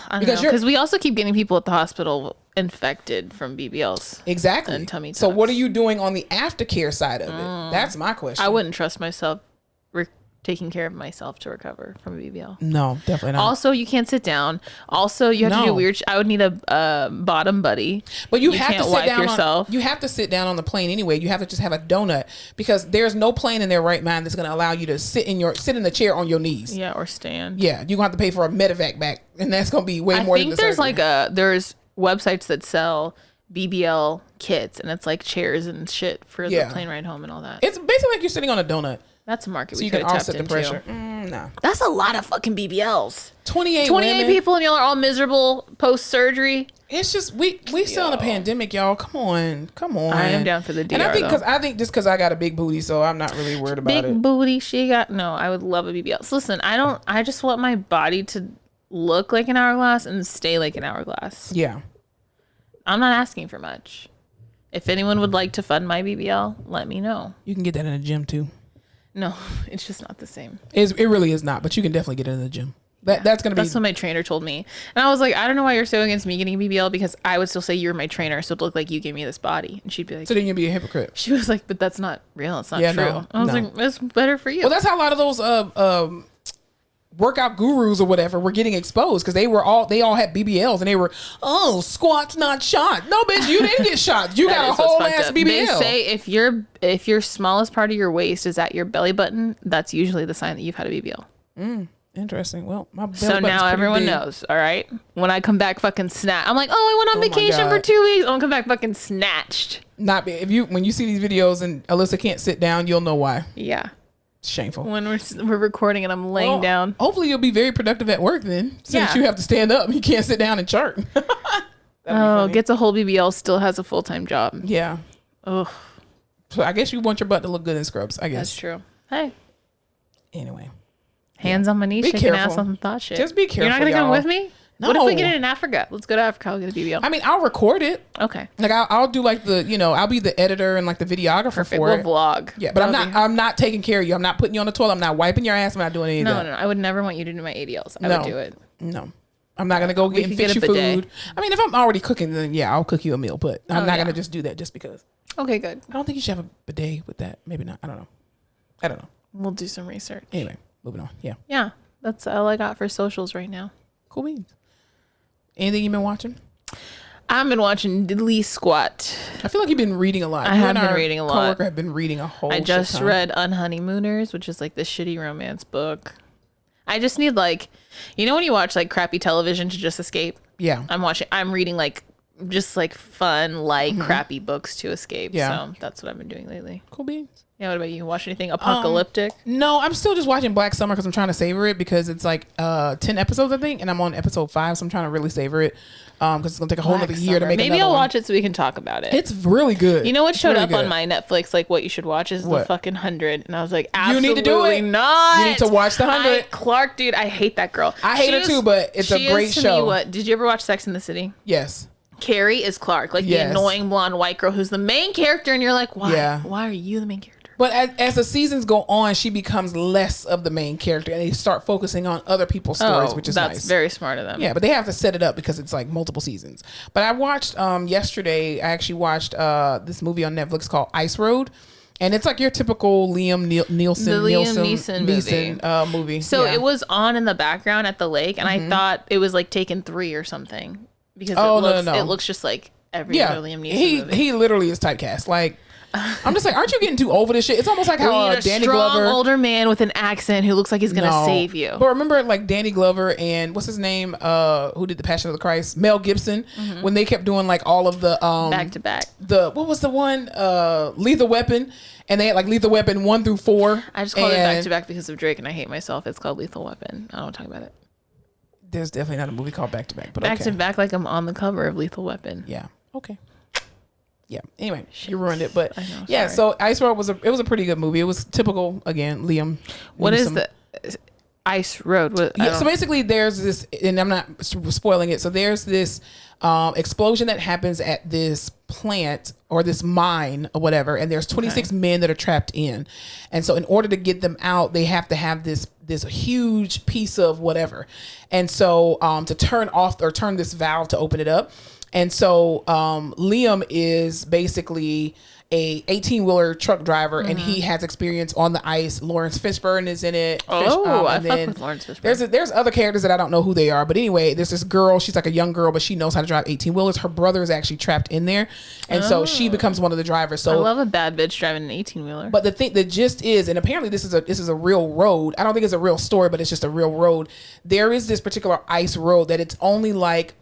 I don't know, because we also keep getting people at the hospital infected from BBLs. Exactly. And tummy tucks. So what are you doing on the aftercare side of it? That's my question. I wouldn't trust myself taking care of myself to recover from a BBL. No, definitely not. Also, you can't sit down. Also, you have to do weird. I would need a bottom buddy. But you have can't to wipe sit down yourself. You have to sit down on the plane anyway. You have to just have a donut because there's no plane in their right mind that's going to allow you to sit in the chair on your knees. Yeah, or stand. Yeah, you're going to have to pay for a medevac back, and that's going to be way more than the surgery. I think there's websites that sell BBL kits, and it's like chairs and shit for the plane ride home and all that. It's basically like you're sitting on a donut. That's a market so we could have tapped into. Pressure. No. That's a lot of fucking BBLs. 28 women. People and y'all are all miserable post-surgery. It's just, we still in a pandemic, y'all. Come on. I am down for the DR, and I think just because I got a big booty, so I'm not really worried about it. Big booty, I would love a BBL. So listen, I just want my body to look like an hourglass and stay like an hourglass. Yeah. I'm not asking for much. If anyone would like to fund my BBL, let me know. You can get that in a gym too. No, it's just not the same. It really is not, but you can definitely get it in the gym. That's what my trainer told me. And I was like, I don't know why you're so against me getting a BBL, because I would still say you're my trainer, so it looked like you gave me this body. And she'd be like, so then you'd be a hypocrite. She was like, but that's not real. It's not true. No, I was like, it's better for you. Well, that's how a lot of those workout gurus or whatever were getting exposed because they all had BBLs and they were, oh, squats not shot. No, bitch, you didn't get shot. You got a whole ass BBL. They say if your smallest part of your waist is at your belly button, that's usually the sign that you've had a BBL. Interesting. Well, my belly so now everyone knows. All right. When I come back, fucking snatch. I'm like, oh, I went on vacation for 2 weeks. I'm gonna come back fucking snatched. Not when you see these videos and Alyssa can't sit down, you'll know why. Yeah. Shameful. When we're recording and I'm laying down. Hopefully you'll be very productive at work then, since you have to stand up. You can't sit down and chart. Gets a whole BBL, still has a full-time job. Yeah. Ugh. So I guess you want your butt to look good in scrubs. I guess that's true. Hey. Anyway. Hands on my knees, shaking ass on some thought shit. Just be careful. You're not gonna come with me? No. What if we get it in Africa? Let's go to Africa. I'll get a BBL. I mean, I'll record it. Okay. Like I'll do like I'll be the editor and like the videographer for it. We'll vlog. Yeah, but I'm not taking care of you. I'm not putting you on the toilet. I'm not wiping your ass. I'm not doing any of that. No. I would never want you to do my ADLs. I would do it. No. I'm not gonna go get and fix you food. I mean, if I'm already cooking, then yeah, I'll cook you a meal. But I'm not gonna just do that just because. Okay, good. I don't think you should have a bidet with that. Maybe not. I don't know. We'll do some research. Anyway, moving on. Yeah. Yeah, that's all I got for socials right now. Cool beans. Anything you've been watching? I've been watching Diddly Squat. I feel like you've been reading a lot. I have been reading a lot. Coworker have been reading a whole. I just read Unhoneymooners, which is like this shitty romance book. I just need like, when you watch like crappy television to just escape. Yeah. I'm reading like just like fun, crappy books to escape. Yeah. So that's what I've been doing lately. Cool beans. Yeah. What about you? Watch anything apocalyptic? No, I'm still just watching Black Summer because I'm trying to savor it because it's like 10 episodes, I think, and I'm on episode 5, so I'm trying to really savor it because it's gonna take a whole other year to make. Maybe I'll watch it so we can talk about it. It's really good. You know what showed up on my Netflix? Like what you should watch is the fucking 100, and I was like, absolutely you need to do it. Not. You need to watch the 100. Clark, dude, I hate that girl. I hate her too, but it's a great show. Did you ever watch Sex in the City? Yes. Carrie is Clark, like the annoying blonde white girl who's the main character, and you're like, why? Yeah. Why are you the main character? But as the seasons go on, she becomes less of the main character, and they start focusing on other people's stories, which is nice. That's very smart of them. Yeah, but they have to set it up because it's like multiple seasons. But I watched yesterday. I actually watched this movie on Netflix called Ice Road. And it's like your typical Liam Neeson movie. So it was on in the background at the lake, and I thought it was like Taken 3 or something. Because it looks just like every other Liam Neeson movie. He literally is typecast. Like, I'm just like, aren't you getting too over this shit? It's almost like how Danny Glover, older man with an accent who looks like he's gonna save you. But remember, like Danny Glover and what's his name, who did the Passion of the Christ, Mel Gibson, when they kept doing like all of the back to back. What was the one, Lethal Weapon, and they had like Lethal Weapon 1 through 4. I just called it back to back because of Drake, and I hate myself. It's called Lethal Weapon. I don't want to talk about it. There's definitely not a movie called Back to Back, but back to back, like I'm on the cover of Lethal Weapon. Yeah. Okay. Yeah. Anyway, you ruined it, but yeah. So Ice Road was a pretty good movie. It was typical again, Liam. What is the Ice Road? So basically, there's this, and I'm not spoiling it. So there's this explosion that happens at this plant or this mine or whatever, and there's 26 men that are trapped in, and so in order to get them out, they have to have this huge piece of whatever, and so to turn this valve to open it up. And so Liam is basically a 18-wheeler truck driver, and he has experience on the ice. Lawrence Fishburne is in it. I fuck with Lawrence Fishburne. There's other characters that I don't know who they are, but anyway, there's this girl. She's like a young girl, but she knows how to drive 18-wheelers. Her brother is actually trapped in there, and so she becomes one of the drivers. So I love a bad bitch driving an 18-wheeler. But the gist is, and apparently this is a real road. I don't think it's a real story, but it's just a real road. There is this particular ice road that it's only like,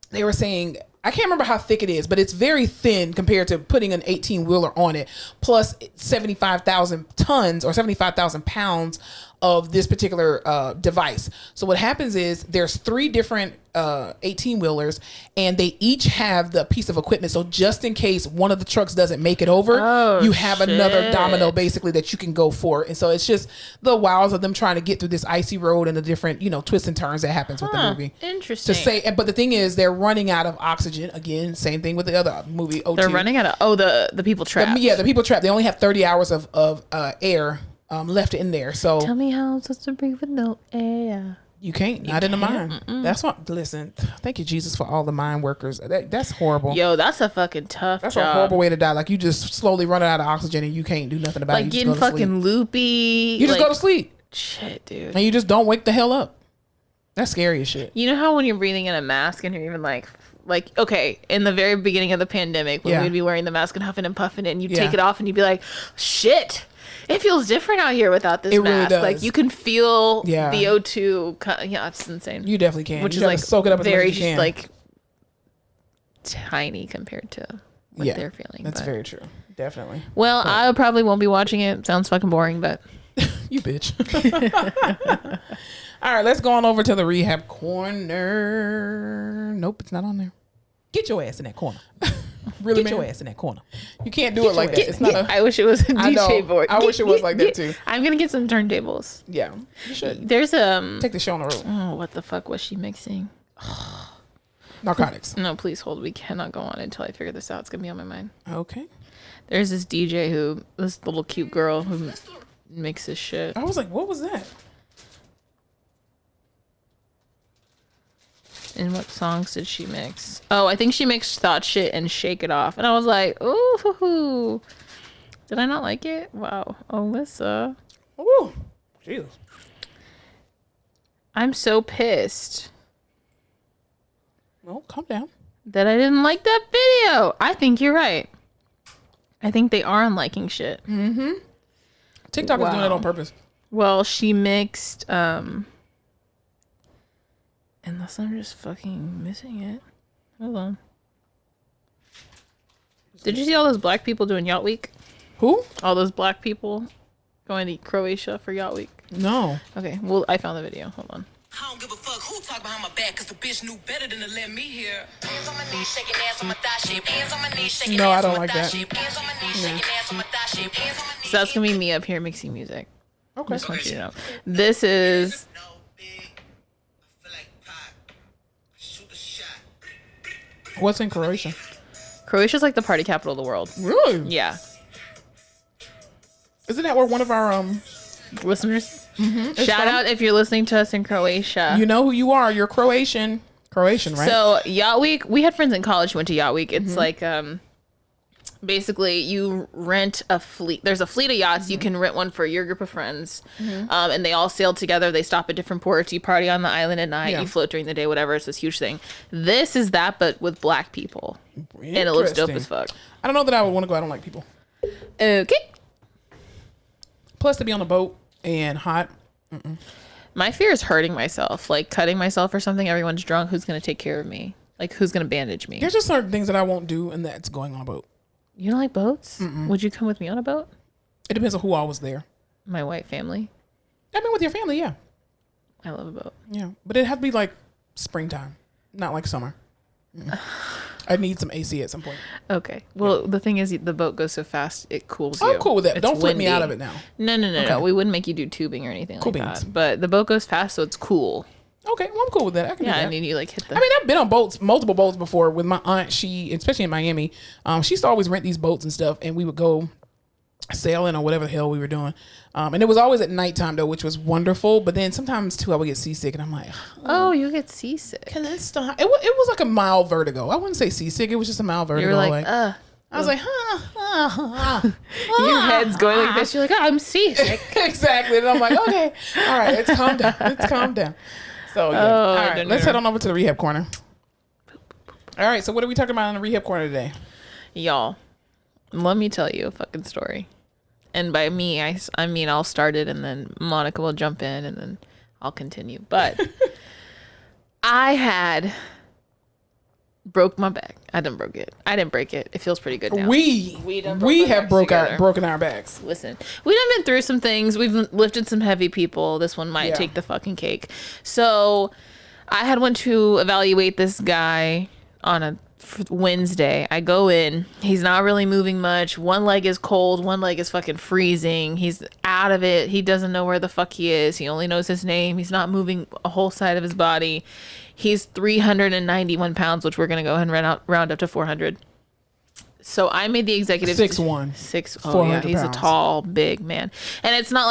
they were saying, I can't remember how thick it is, but it's very thin compared to putting an 18-wheeler on it. Plus 75,000 tons or 75,000 pounds of this particular device. So what happens is there's 3 different 18-wheelers, and they each have the piece of equipment. So just in case one of the trucks doesn't make it over, you have another domino basically that you can go for. And so it's just the wows of them trying to get through this icy road and the different, twists and turns that happens with the movie. Interesting. But the thing is, they're running out of oxygen. Again, same thing with the other movie, O2. They're running out of, the people trapped. The people trapped. They only have 30 hours of air left in there. So tell me how I'm supposed to breathe with no air. You can't. Not in the mine. That's what. Listen. Thank you, Jesus, for all the mine workers. That's horrible. Yo, that's a fucking tough. That's job. a horrible way to die. Like you just slowly running out of oxygen and you can't do nothing about it. Like getting fucking loopy. You just go to sleep. Shit, dude. And you just don't wake the hell up. That's scary as shit. You know how when you're breathing in a mask and you're even like, okay, in the very beginning of the pandemic, when we'd be wearing the mask and huffing and puffing it, and you take it off and you'd be like, shit, it feels different out here without this mask. Really does. Like, you can feel the O2. Yeah, it's insane. You definitely can. Which you is like soak it up very as much as you can. like tiny compared to what they're feeling. That's very true. Definitely. Well, I probably won't be watching it. Sounds fucking boring, but you bitch. All right, let's go on over to the rehab corner. Nope, it's not on there. Get your ass in that corner. Really, Get your ass in that corner. You can't do it like that. It's not. I wish it was a DJ board. I wish it was like that too. I'm gonna get some turntables. Yeah, you should. There's take the show on the road. Oh, what the fuck was she mixing? Narcotics. No, please hold. We cannot go on until I figure this out. It's gonna be on my mind. Okay. There's this DJ this little cute girl who mixes shit. I was like, what was that? And what songs did she mix? Oh, I think she mixed Thought Shit and Shake It Off. And I was like, ooh. Did I not like it? Wow. Alyssa. Ooh. Jesus. I'm so pissed. Well, calm down. That I didn't like that video. I think you're right. I think they are unliking shit. Mm-hmm. TikTok is doing it on purpose. Well, she mixed, unless I'm just fucking missing it. Hold on. Did you see all those black people doing Yacht Week? Who? All those black people going to Croatia for Yacht Week? No. Okay, well, I found the video. Hold on. I don't give a fuck who talk behind my back, cause the bitch knew better than to let me hear. Hands on my knees, shaking ass on my thigh shape. Hands on my knees, shaking no, ass I don't on my like thigh that. shape. Hands on my knees, shaking ass on my thigh shape. Hands on my knees. So that's gonna be me up here mixing music. Okay. Just want you to know. This is. What's in Croatia? Croatia's like the party capital of the world. Really? Yeah. Isn't that where one of our listeners? Mm-hmm. Shout out if you're listening to us in Croatia. You know who you are. You're Croatian, right? So Yacht Week, we had friends in college who went to Yacht Week. It's like basically you rent a fleet. There's a fleet of yachts. You can rent one for your group of friends, and they all sail together. They stop at different ports. You party on the island at night. You float during the day. Whatever. It's this huge thing. This is that, but with black people, and it looks dope as fuck. I don't know that I would want to go. I don't like people. Okay. Plus, to be on a boat and hot. My fear is hurting myself, like cutting myself or something. Everyone's drunk. Who's gonna take care of me? Like, who's gonna bandage me? There's just certain things that I won't do, and that's going on a boat. You don't like boats? Would you come with me on a boat? It depends on who all was there. My white family. I mean, with your family, yeah. I love a boat. Yeah, but it had to be like springtime, not like summer. I need some AC at some point. Okay. Well, the thing is, the boat goes so fast, it cools you. I'm cool with that. It's Don't flip me windy. out of it now. No. We wouldn't make you do tubing or anything Cool like beans. that. But the boat goes fast, so it's cool. Okay, well, I'm cool with that. I can do that. I mean, you like hit the... I mean, I've been on boats, multiple boats before with my aunt. She, especially in Miami, she used to always rent these boats and stuff, and we would go sailing or whatever the hell we were doing. And it was always at nighttime though, which was wonderful. But then sometimes too, I would get seasick, and I'm like, oh, you get seasick. Can that stop? It was like a mild vertigo. I wouldn't say seasick. It was just a mild vertigo. You were like, I was like, your head's going like this. You're like, I'm seasick. Exactly. And I'm like, okay, all right, let's calm down. Let's calm down. So yeah, all right, let's head on over to the rehab corner. All right, so what are we talking about in the rehab corner today? Y'all, let me tell you a fucking story. And by me, I mean I'll start it and then Monica will jump in and then I'll continue. But I broke my back. I didn't break it. It feels pretty good now. We have broken our backs. Listen, we done been through some things. We've lifted some heavy people. This one might take the fucking cake. So I had went to evaluate this guy on a Wednesday. I go in. He's not really moving much. One leg is cold. One leg is fucking freezing. He's out of it. He doesn't know where the fuck he is. He only knows his name. He's not moving a whole side of his body. He's 391 pounds, which we're going to go ahead and round up to 400. So I made the executive 6'1". Oh yeah, he's a tall, big man. And it's not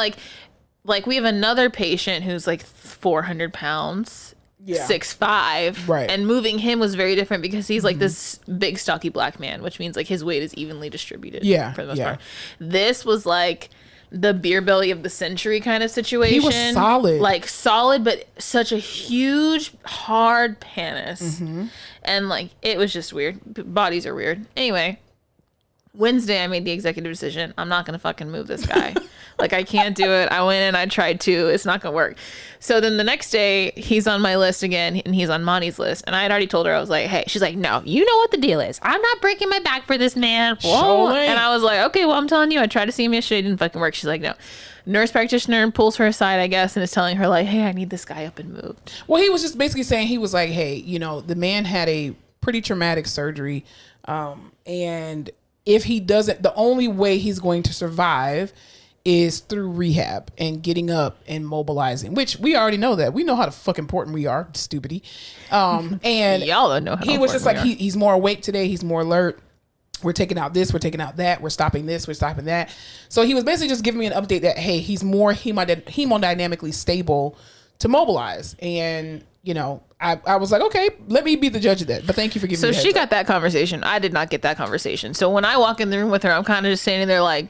like we have another patient who's like 400 pounds. Yeah. 6'5", right? And moving him was very different because he's like this big, stocky black man, which means like his weight is evenly distributed. Yeah, for the most part. This was like the beer belly of the century kind of situation. He was solid. Like solid, but such a huge, hard penis. And like, it was just weird. Bodies are weird. Anyway, Wednesday, I made the executive decision. I'm not going to fucking move this guy. Like, I can't do it. I went and I tried to. It's not going to work. So then the next day, he's on my list again, and he's on Monty's list. And I had already told her, I was like, hey, she's like, no, you know what the deal is. I'm not breaking my back for this man. Whoa. And I was like, okay, well, I'm telling you, I tried to see him yesterday. It didn't fucking work. She's like, no. Nurse practitioner pulls her aside, I guess, and is telling her, like, hey, I need this guy up and moved. Well, he was just basically saying, he was like, hey, you know, the man had a pretty traumatic surgery. And if he doesn't, the only way he's going to survive is through rehab and getting up and mobilizing, which we already know that. We know how the fuck important we are, stupidity. And y'all don't know how he was just like, he's more awake today. He's more alert. We're taking out this, we're taking out that, we're stopping this, we're stopping that. So he was basically just giving me an update that, hey, he's more hemodynamically stable to mobilize. And, you know, I was like, okay, let me be the judge of that. But thank you for giving me So she got that conversation. I did not get that conversation. So when I walk in the room with her, I'm kind of just standing there like,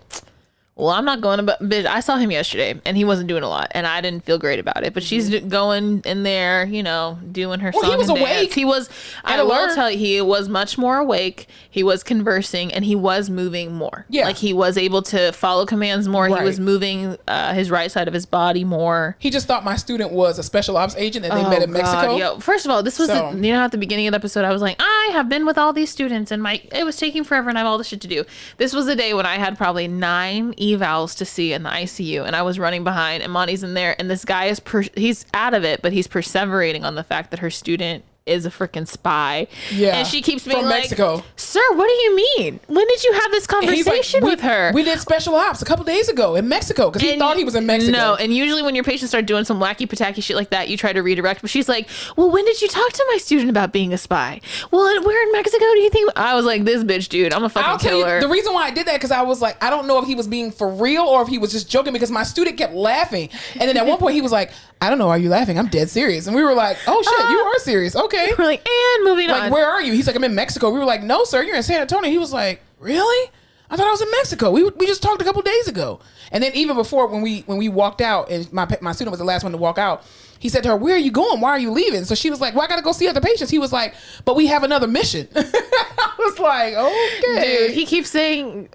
well, I'm not going to, bitch, I saw him yesterday and he wasn't doing a lot and I didn't feel great about it. But she's going in there, you know, doing her song. He was and awake. Dance. He was, I will tell you, he was much more awake. He was conversing and he was moving more. Yeah. Like he was able to follow commands more. Right. He was moving his right side of his body more. He just thought my student was a special ops agent that they met in Mexico. Yo, first of all, this was, you know, at the beginning of the episode, I was like, I have been with all these students and it was taking forever and I have all this shit to do. This was the day when I had probably 9 evals to see in the ICU and I was running behind and Monty's in there and this guy is he's out of it, but he's perseverating on the fact that her student is a freaking spy. Yeah. And she keeps being like, Mexico. Sir, what do you mean? When did you have this conversation with her? We did special ops a couple days ago in Mexico because he thought he was in Mexico. No, and usually when your patients start doing some wacky pataki shit like that, you try to redirect. But she's like, well, when did you talk to my student about being a spy? Well, we're in Mexico. Do you think? I was like, this bitch, dude, I'm a fucking killer. The reason why I did that because I was like, I don't know if he was being for real or if he was just joking because my student kept laughing. And then at one point he was like, I don't know, are you laughing? I'm dead serious. And we were like, oh shit, you are serious. Okay. We're like, and moving on. Like, where are you? He's like, I'm in Mexico. We were like, no, sir, you're in San Antonio. He was like, really? I thought I was in Mexico. We just talked a couple days ago. And then even before when we walked out and my student was the last one to walk out, he said to her, where are you going? Why are you leaving? So she was like, well, I got to go see other patients. He was like, but we have another mission. I was like, okay. Dude, he keeps saying,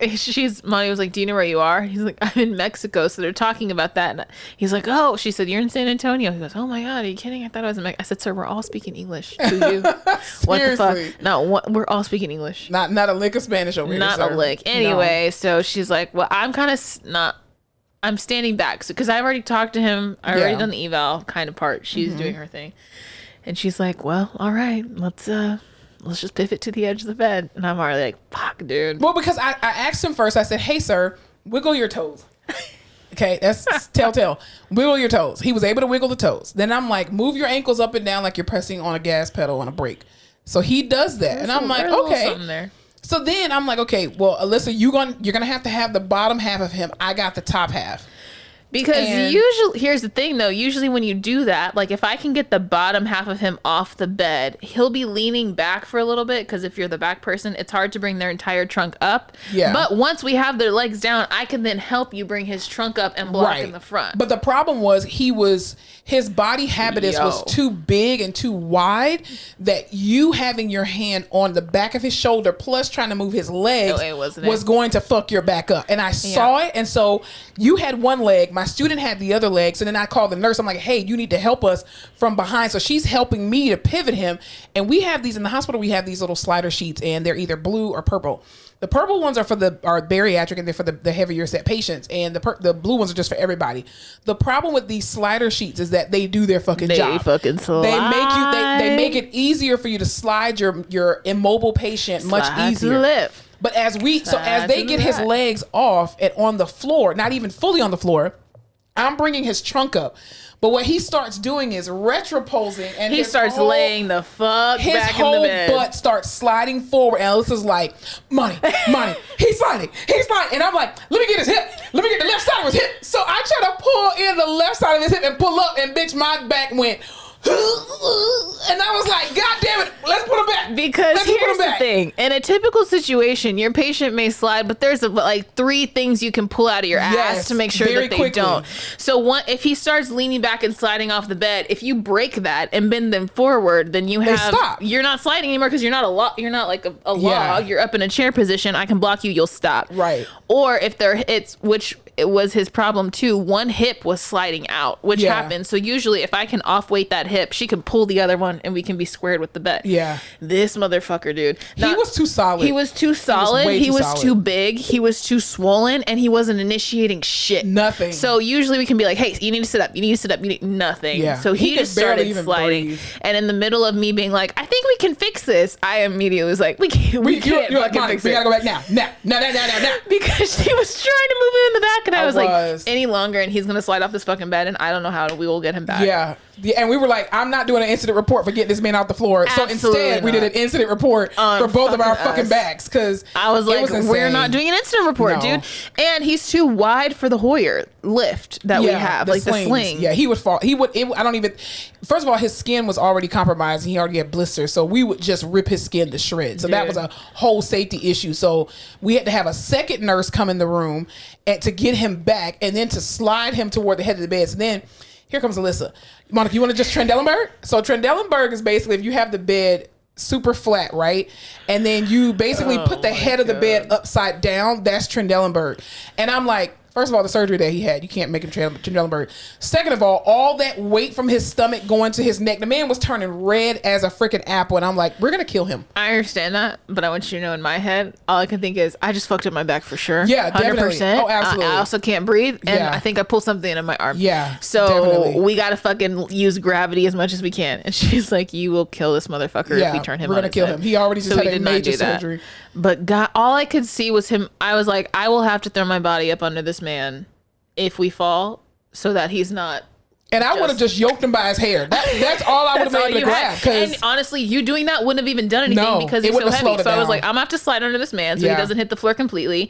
Monty was like, do you know where you are? He's like, I'm in Mexico. So they're talking about that. And he's like, oh, she said, you're in San Antonio. He goes, oh my God, are you kidding? I thought I was in Mexico. I said, sir, we're all speaking English. To you. What the fuck? No, we're all speaking English. Not a lick of Spanish over here, Not a lick. Anyway, so she's like, well, I'm kind of I'm standing back because I've already talked to him. I already done the eval kind of part. She's doing her thing. And she's like, well, all right, let's just pivot to the edge of the bed. And I'm already like, fuck, dude. Well, because I asked him first, I said, hey, sir, wiggle your toes. Okay, that's telltale. Wiggle your toes. He was able to wiggle the toes. Then I'm like, move your ankles up and down like you're pressing on a gas pedal on a brake. So he does that. And I'm like, okay. So then I'm like, okay, well, Alyssa, you're gonna have to have the bottom half of him. I got the top half. Because usually, here's the thing though, usually when you do that, like if I can get the bottom half of him off the bed, he'll be leaning back for a little bit because if you're the back person, it's hard to bring their entire trunk up. Yeah. But once we have their legs down, I can then help you bring his trunk up and block in the front. But the problem was his body habitus was too big and too wide that you having your hand on the back of his shoulder plus trying to move his legs was going to fuck your back up. And I saw it. And so you had one leg, my student had the other leg. So then I called the nurse. I'm like, hey, you need to help us from behind. So she's helping me to pivot him. And we have these in the hospital. We have these little slider sheets and they're either blue or purple. The purple ones are for are bariatric and they're for the heavier set patients. And the blue ones are just for everybody. The problem with these slider sheets is that they do their fucking job. They fucking slide. They make it easier for you to slide your immobile patient much easier. But as they get his legs off and on the floor, not even fully on the floor, I'm bringing his trunk up. But what he starts doing is retroposing, and he starts laying the fuck back in the bed. His whole butt starts sliding forward, and Alyssa's like, Monty, he's sliding. And I'm like, let me get his hip. Let me get the left side of his hip. So I try to pull in the left side of his hip and pull up, and bitch, my back went And I was like, God damn it, let's put him back. Because here's the thing. In a typical situation, your patient may slide, but there's like 3 things you can pull out of your ass to make sure that they don't. So if he starts leaning back and sliding off the bed, if you break that and bend them forward, then you're not sliding anymore because you're not like a log. You're up in a chair position. I can block you. You'll stop. Right. Or if which it was his problem too. One hip was sliding out, which happens. So usually if I can off weight that hip, she can pull the other one and we can be squared with the bed. Yeah. This motherfucker, dude. He was too solid. He was too solid. He was too big. He was too swollen, and he wasn't initiating shit. Nothing. So usually we can be like, hey, you need to sit up. You need to sit up. You need nothing. Yeah. So he just started sliding. Breathe. And in the middle of me being like, I think we can fix this, I immediately was like, we can't fucking fix it. We gotta go back now. Because she was trying to move him in the back, and I was like, any longer, and he's gonna slide off this fucking bed, and I don't know how we will get him back. Yeah. And we were like, I'm not doing an incident report for getting this man off the floor. Absolutely so instead, we did an incident report for both of our fucking backs. Because I was like, we're not doing an incident report, dude. And he's too wide for the Hoyer lift that we have, like the sling. Yeah, he would fall. First of all, his skin was already compromised. He already had blisters. So we would just rip his skin to shreds. So that was a whole safety issue. So we had to have a second nurse come in the room to get him back and then to slide him toward the head of the bed. So then here comes Alyssa. Monica, you want to just Trendelenburg? So Trendelenburg is basically if you have the bed super flat, right? And then you basically put the head of the bed upside down. That's Trendelenburg. And I'm like, first of all, the surgery that he had, you can't make him Trendelenburg. Second of all that weight from his stomach going to his neck, the man was turning red as a freaking apple. And I'm like, we're going to kill him. I understand that, but I want you to know in my head, all I can think is, I just fucked up my back for sure. Yeah, 100%. Definitely. Oh, absolutely. I also can't breathe, and I think I pulled something in my arm. Yeah, so definitely. We got to fucking use gravity as much as we can. And she's like, you will kill this motherfucker if we turn him on. We're going to kill him. He already just had a major surgery. But God, all I could see was him. I was like, I will have to throw my body up under this man if we fall, so that he's not. And I would have just yoked him by his hair. That's all I would have been able to grab. And honestly, you doing that wouldn't have even done anything because he's so heavy. So I was like, I'm gonna have to slide under this man so he doesn't hit the floor completely.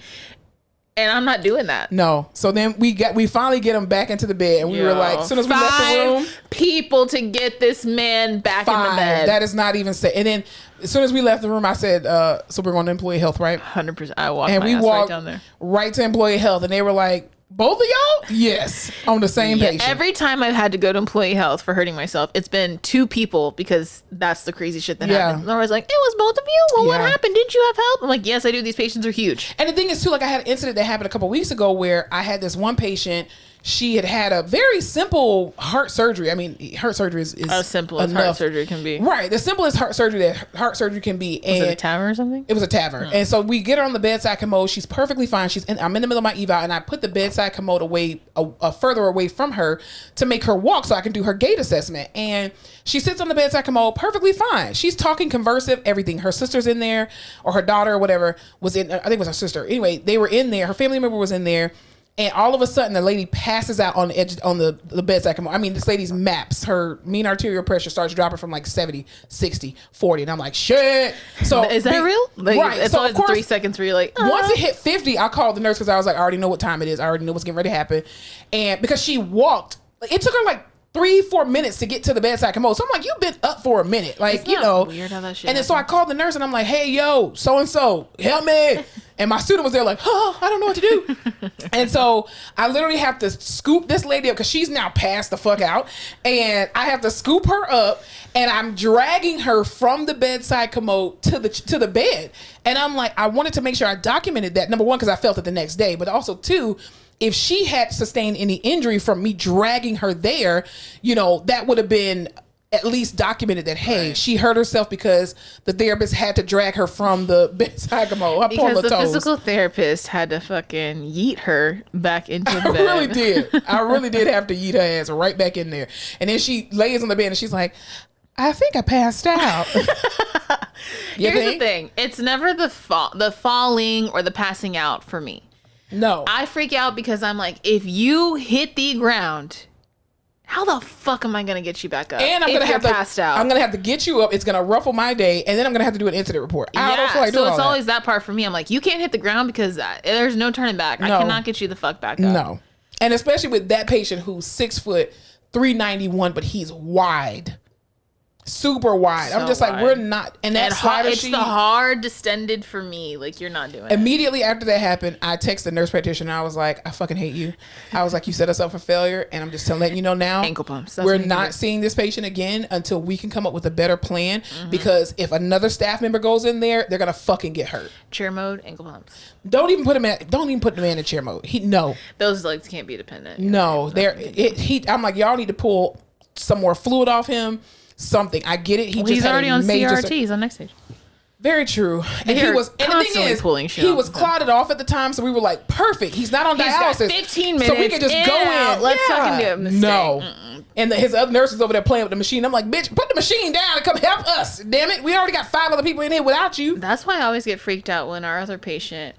And I'm not doing that. No. So then we finally get him back into the bed, and we were like, as soon as we left the room, people to get this man back in the bed. That is not even said. And then as soon as we left the room, I said, so we're going to employee health, right? 100%. I walked right down there. Right to employee health, and they were like, both of y'all? Yes. On the same patient. Every time I've had to go to employee health for hurting myself, it's been 2 people because that's the crazy shit that happened. And I was like, it was both of you? Well, what happened? Didn't you have help? I'm like, yes, I do. These patients are huge. And the thing is, too, like I had an incident that happened a couple weeks ago where I had this one patient. She had a very simple heart surgery. I mean, heart surgery is as simple as heart surgery can be. Right. The simplest heart surgery can be. Was it a TAVR or something? It was a TAVR. And so we get her on the bedside commode. She's perfectly fine. I'm in the middle of my eval, and I put the bedside commode away, further away from her to make her walk so I can do her gait assessment. And she sits on the bedside commode perfectly fine. She's talking conversive, everything. Her sister's in there, or her daughter or whatever was in. I think it was her sister. Anyway, they were in there. Her family member was in there. And all of a sudden, the lady passes out on the edge, on the bedside. I mean, this lady's maps, her mean arterial pressure starts dropping from like 70, 60, 40. And I'm like, shit. So is that real? Like, right. It's always 3 seconds where you're like, once it hit 50, I called the nurse because I was like, I already know what time it is. I already know what's getting ready to happen. And because she walked, it took her like 3-4 minutes to get to the bedside commode. So I'm like, you've been up for a minute. Like, you know. Weird how that shit and then so I called the nurse and I'm like, hey, yo, so-and-so, help me. And my student was there like, I don't know what to do. And so I literally have to scoop this lady up because she's now passed the fuck out. And I have to scoop her up and I'm dragging her from the bedside commode to the bed. And I'm like, I wanted to make sure I documented that. Number one, because I felt it the next day. But also, 2, if she had sustained any injury from me dragging her there, you know, that would have been at least documented that, hey, she hurt herself because the therapist had to drag her from the bedside commode. Because the physical therapist had to fucking yeet her back into the bed. I really did have to yeet her ass right back in there. And then she lays on the bed and she's like, I think I passed out. Here's the thing. It's never the falling or the passing out for me. No. I freak out because I'm like, if you hit the ground, how the fuck am I going to get you back up? And I'm going to have passed out. I'm going to have to get you up. It's going to ruffle my day. And then I'm going to have to do an incident report. I don't feel like doing all that. So it's always that part for me. I'm like, you can't hit the ground because there's no turning back. No. I cannot get you the fuck back up. No. And especially with that patient who's 6 foot, 391, but he's wide. super wide. So I'm just wide. like, we're not. And that slider it's sheet. the hard distended for me. Like, you're not doing it. Immediately after that happened, I texted the nurse practitioner. And I was like, I fucking hate you. I was like, you set us up for failure. And I'm just letting you know now. Ankle pumps. We're not seeing this patient again until we can come up with a better plan. Because if another staff member goes in there, they're going to fucking get hurt. Chair mode, ankle pumps. Don't even put the man in chair mode. No. Those legs can't be dependent. No. I'm like, y'all need to pull some more fluid off him. Something. I get it. He's already on CRT. He's on next stage. Very true. And They're he was, and the thing is, pulling shit he off was of them. clotted off at the time, so we were like, perfect. He's not on dialysis. Got 15 minutes. So we can just go in. Let's fucking do it. Mistake. No. And his other nurse is over there playing with the machine. I'm like, bitch, put the machine down and come help us. Damn it. We already got 5 other people in here without you. That's why I always get freaked out when our other patient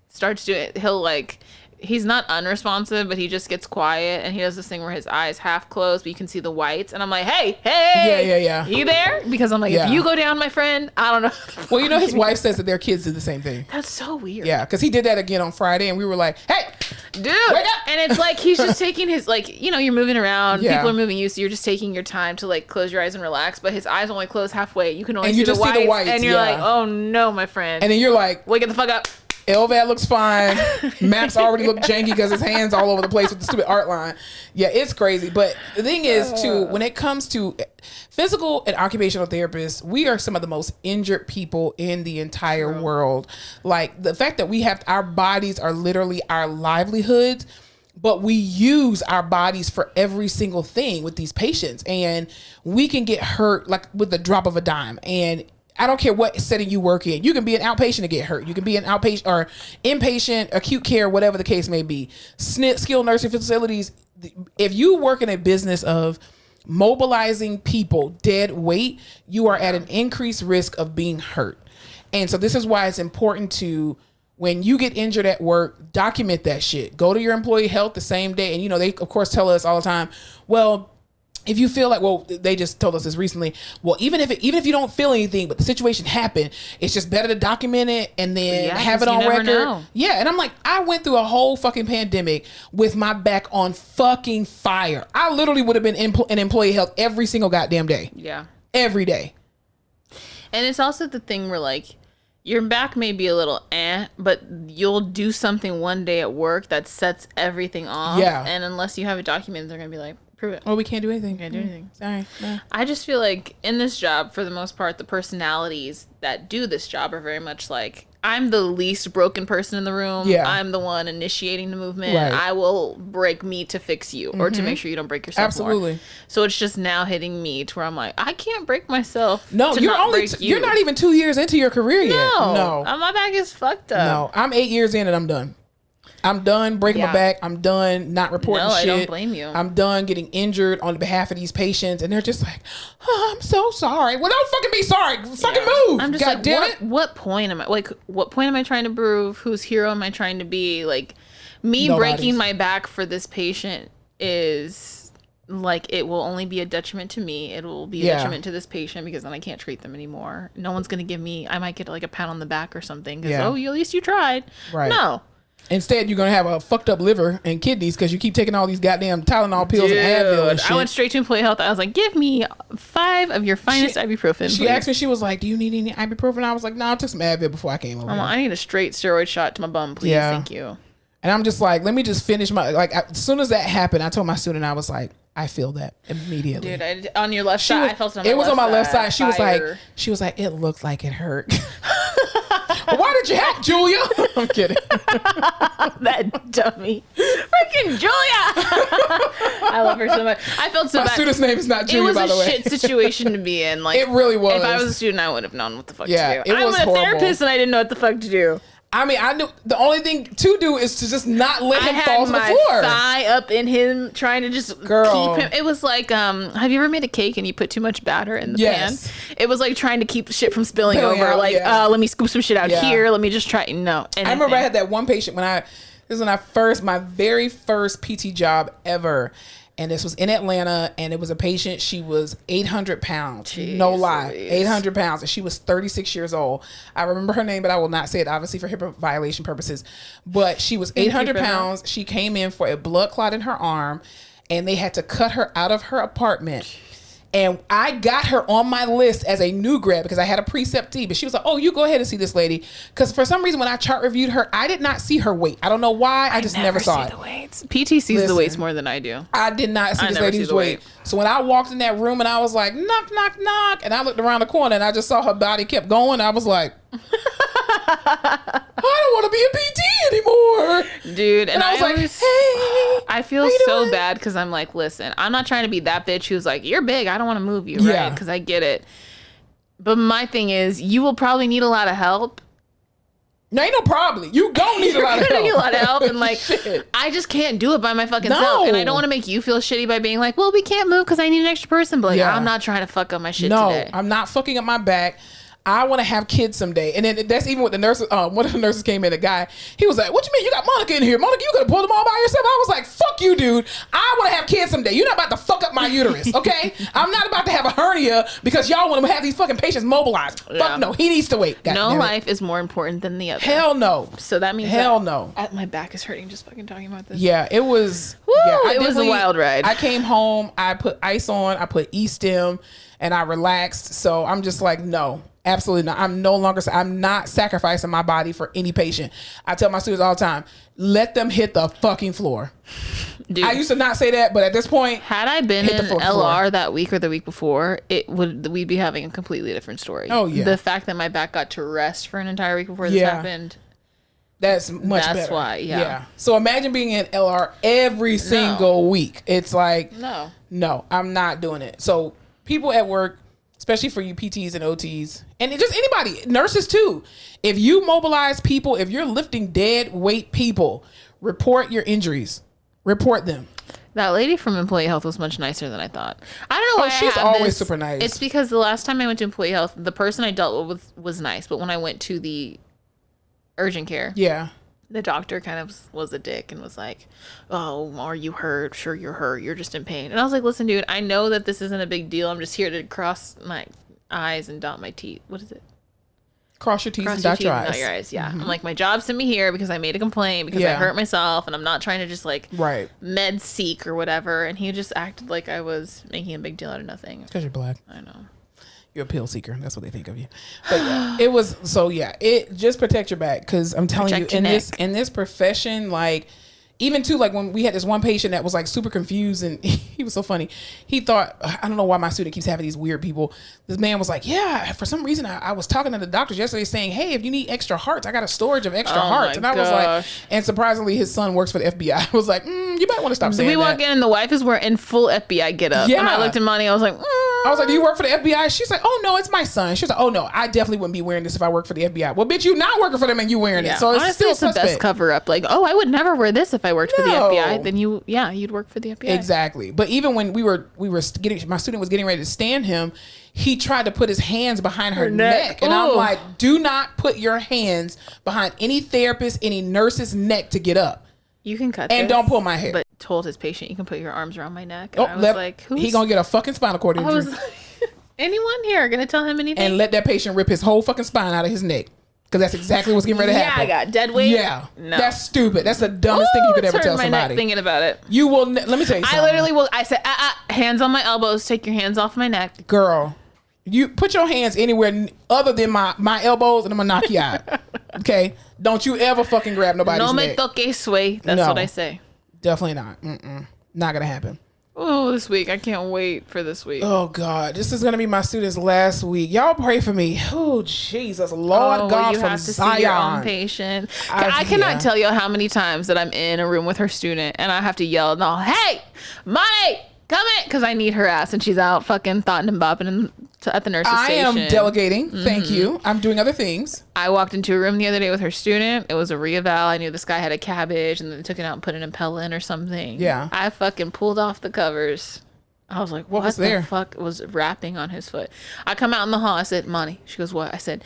starts doing it. He'll like, he's not unresponsive, but he just gets quiet and he does this thing where his eyes half closed, but you can see the whites. And I'm like, hey, Yeah. you there? Because I'm like, Yeah. if you go down, my friend, I don't know. Well, you know, his wife says that their kids did the same thing. That's so weird. Yeah, because he did that again on Friday, and we were like, hey, dude. wake up. And it's like he's just taking his, like, you know, you're moving around, Yeah. people are moving you, so you're just taking your time to like close your eyes and relax, but his eyes only close halfway. You can only And see, you the just see the whites, whites, and you're yeah. like, oh no, my friend. And then you're like, wake the fuck up. LVAD looks fine. Maps already look janky because his hands all over the place with the stupid art line. Yeah, it's crazy. But the thing is, too, when it comes to physical and occupational therapists, we are some of the most injured people in the entire world. Like, the fact that we have, our bodies are literally our livelihoods, but we use our bodies for every single thing with these patients. And we can get hurt like with the drop of a dime. And I don't care what setting you work in. You can be an outpatient and get hurt. You can be an outpatient or inpatient, acute care, whatever the case may be. Skilled nursing facilities. If you work in a business of mobilizing people dead weight, you are at an increased risk of being hurt. And so this is why it's important to, when you get injured at work, document that shit. Go to your employee health the same day. And, you know, they, of course, tell us all the time, well, if you feel like, well, they just told us this recently. Well, even if you don't feel anything, but the situation happened, it's just better to document it and then have it on record. Know. Yeah, and I'm like, I went through a whole fucking pandemic with my back on fucking fire. I literally would have been in employee health every single goddamn day. Yeah, every day. And it's also the thing where like your back may be a little but you'll do something one day at work that sets everything off. Yeah, and unless you have it documented, they're gonna be like, prove it. Oh, we can't do anything. Can't do anything. Sorry. No. I just feel like in this job, for the most part, the personalities that do this job are very much like, I'm the least broken person in the room. Yeah. I'm the one initiating the movement. Right. I will break me to fix you or to make sure you don't break yourself Absolutely. more. So it's just now hitting me to where I'm like, I can't break myself. No, to you're not only break you. you're not even 2 years into your career yet. No. My back is fucked up. No, I'm 8 years in and I'm done. I'm done breaking my back. I'm done not reporting shit. No, I don't blame you. I'm done getting injured on behalf of these patients. And they're just like, oh, I'm so sorry. Well, don't fucking be sorry. Fucking move. I'm just God like, damn it. what point am I trying to prove? Whose hero am I trying to be? Like, me Nobody's. breaking my back for this patient is like, it will only be a detriment to me. It will be a detriment to this patient because then I can't treat them anymore. No one's going to give me, I might get like a pat on the back or something because, at least you tried. Right. No. Instead, you're going to have a fucked up liver and kidneys because you keep taking all these goddamn Tylenol pills and Advil and shit. I went straight to employee health. I was like, give me 5 of your finest ibuprofen. She please. asked me, she was like, do you need any ibuprofen? I was like, no, I took some Advil before I came over I'm here. like, I need a straight steroid shot to my bum, please. Yeah. Thank you. And I'm just like, let me just finish my, like, as soon as that happened, I told my student, I was like, I feel that immediately. Dude, on your left side, I felt it on it was on my left side. Fire. She was like, it looked like it hurt. Why did you hack, Julia? I'm kidding. That dummy. Freaking Julia. I love her so much. I felt so My bad. student's name is not Julia, by the way. It was a shit situation to be in. Like, it really was. If I was a student, I would have known what the fuck Yeah, to do. it was I'm a horrible. therapist and I didn't know what the fuck to do. I mean, I knew the only thing to do is to just not let him I fall had to the my floor. thigh up in him, trying to just Girl. keep him. It was like, have you ever made a cake and you put too much batter in the Yes. pan? It was like trying to keep shit from spilling Spilling over. out, Like, yeah. let me scoop some shit out Yeah. here. Let me just try. No. I remember I had that one patient my very first PT job ever. And this was in Atlanta, and it was a patient. She was 800 pounds. No lie. 800 pounds. And she was 36 years old. I remember her name, but I will not say it, obviously, for HIPAA violation purposes. But she was 800 pounds. She came in for a blood clot in her arm, and they had to cut her out of her apartment And I got her on my list as a new grad because I had a preceptee, but she was like, oh, you go ahead and see this lady. Because for some reason, when I chart reviewed her, I did not see her weight. I don't know why. I just never saw it. The weights. PT sees the weights more than I do. I did not see this lady's weight. So when I walked in that room and I was like, knock, knock, knock, and I looked around the corner and I just saw her body kept going, I was like, I don't want to be a PT anymore. Dude, and I was like, hey, I feel so bad because I'm like, listen, I'm not trying to be that bitch who's like, you're big, I don't want to move you, right? Because I get it. But my thing is, you will probably need a lot of help. No, ain't no problem. You don't need a lot of help. Need a lot of help, and like, I just can't do it by my fucking self. And I don't want to make you feel shitty by being like, well, we can't move because I need an extra person. But like, I'm not trying to fuck up my shit today. No, I'm not fucking up my back. I want to have kids someday. And then that's even what the nurses, one of the nurses came in, a guy, he was like, what you mean? You got Monica in here. Monica, you could have pulled them all by yourself. I was like, fuck you, dude. I want to have kids someday. You're not about to fuck up my uterus, okay? I'm not about to have a hernia because y'all want to have these fucking patients mobilized. Yeah. Fuck no. He needs to wait. God no life is more important than the other. Hell no. So that means no. My back is hurting just fucking talking about this. Yeah, it was. Woo, yeah, it was a wild ride. I came home, I put ice on, I put E-stim, and I relaxed. So I'm just like, no. Absolutely not. I'm not sacrificing my body for any patient. I tell my students all the time, let them hit the fucking floor. Dude, I used to not say that, but at this point, had I been in LR that week or the week before, we'd be having a completely different story. Oh yeah. The fact that my back got to rest for an entire week before this happened. That's much better. That's why, yeah. So imagine being in LR every single week. It's like, no, I'm not doing it. So people at work, especially for you PTs and OTs, and just anybody, nurses too. If you mobilize people, if you're lifting dead weight people, report your injuries. Report them. That lady from Employee Health was much nicer than I thought. I don't know why she's always super nice. It's because the last time I went to Employee Health, the person I dealt with was nice, but when I went to the urgent care, the doctor kind of was a dick and was like, oh, are you hurt? Sure, you're hurt. You're just in pain. And I was like, listen, dude, I know that this isn't a big deal. I'm just here to cross my I's and dot my T's. What is it? Cross your T's and dot your I's. Not your eyes. Yeah. Mm-hmm. I'm like, my job sent me here because I made a complaint because I hurt myself and I'm not trying to just like med seek or whatever. And he just acted like I was making a big deal out of nothing. Because you're black. I know. You're a pill seeker. That's what they think of you. But it was, it just protect your back. Because I'm telling you, in this profession, like, even too, like when we had this one patient that was like super confused and he was so funny. He thought, I don't know why my student keeps having these weird people. This man was like, yeah, for some reason I was talking to the doctors yesterday saying, hey, if you need extra hearts, I got a storage of extra hearts. And I was like, and surprisingly his son works for the FBI. I was like, you might want to stop saying that. We walk in and the wife is wearing full FBI get up. Yeah. And I looked at Monty, I was like, I was like, do you work for the FBI? She's like, oh no, it's my son. She was like, oh no, I definitely wouldn't be wearing this if I worked for the FBI. Well, bitch, you not working for them and you wearing it. So it's honestly, it's the best cover up. Like, oh, I would never wear this if I worked for the FBI. Then you'd work for the FBI. Exactly. But even when we were getting, my student was getting ready to stand him, he tried to put his hands behind her neck. And I'm like, do not put your hands behind any therapist, any nurse's neck to get up. You can cut and this, don't pull my hair. But told his patient, you can put your arms around my neck. And I was like, he gonna get a fucking spinal cord injury. I was like, anyone here gonna tell him anything? And let that patient rip his whole fucking spine out of his neck. Because that's exactly what's getting ready to happen. Yeah, I got dead weight. Yeah. No. That's stupid. That's the dumbest thing you could ever tell somebody. My neck thinking about it. You will, let me tell you something. I literally will, I said, hands on my elbows, take your hands off my neck. Girl, you put your hands anywhere other than my elbows and I'm going to knock you out. Okay? Don't you ever fucking grab nobody's neck. No me toque, sway. That's what I say. Definitely not. Not going to happen. Oh, this week. I can't wait for this week. Oh, God. This is going to be my students' last week. Y'all pray for me. Oh, Jesus. Lord God from Zion. See your own patient. I cannot tell you how many times that I'm in a room with her student and I have to yell, no, hey, Monty, come in. Because I need her ass and she's out fucking thotting and bopping at the nurse's station. I am delegating. Thank you. I'm doing other things. I walked into a room the other day with her student. It was a re-eval. I knew this guy had a cabbage and then they took it out and put an Impella in or something. Yeah. I fucking pulled off the covers. I was like, what was there? The fuck was wrapping on his foot? I come out in the hall. I said, Monty. She goes, what? I said,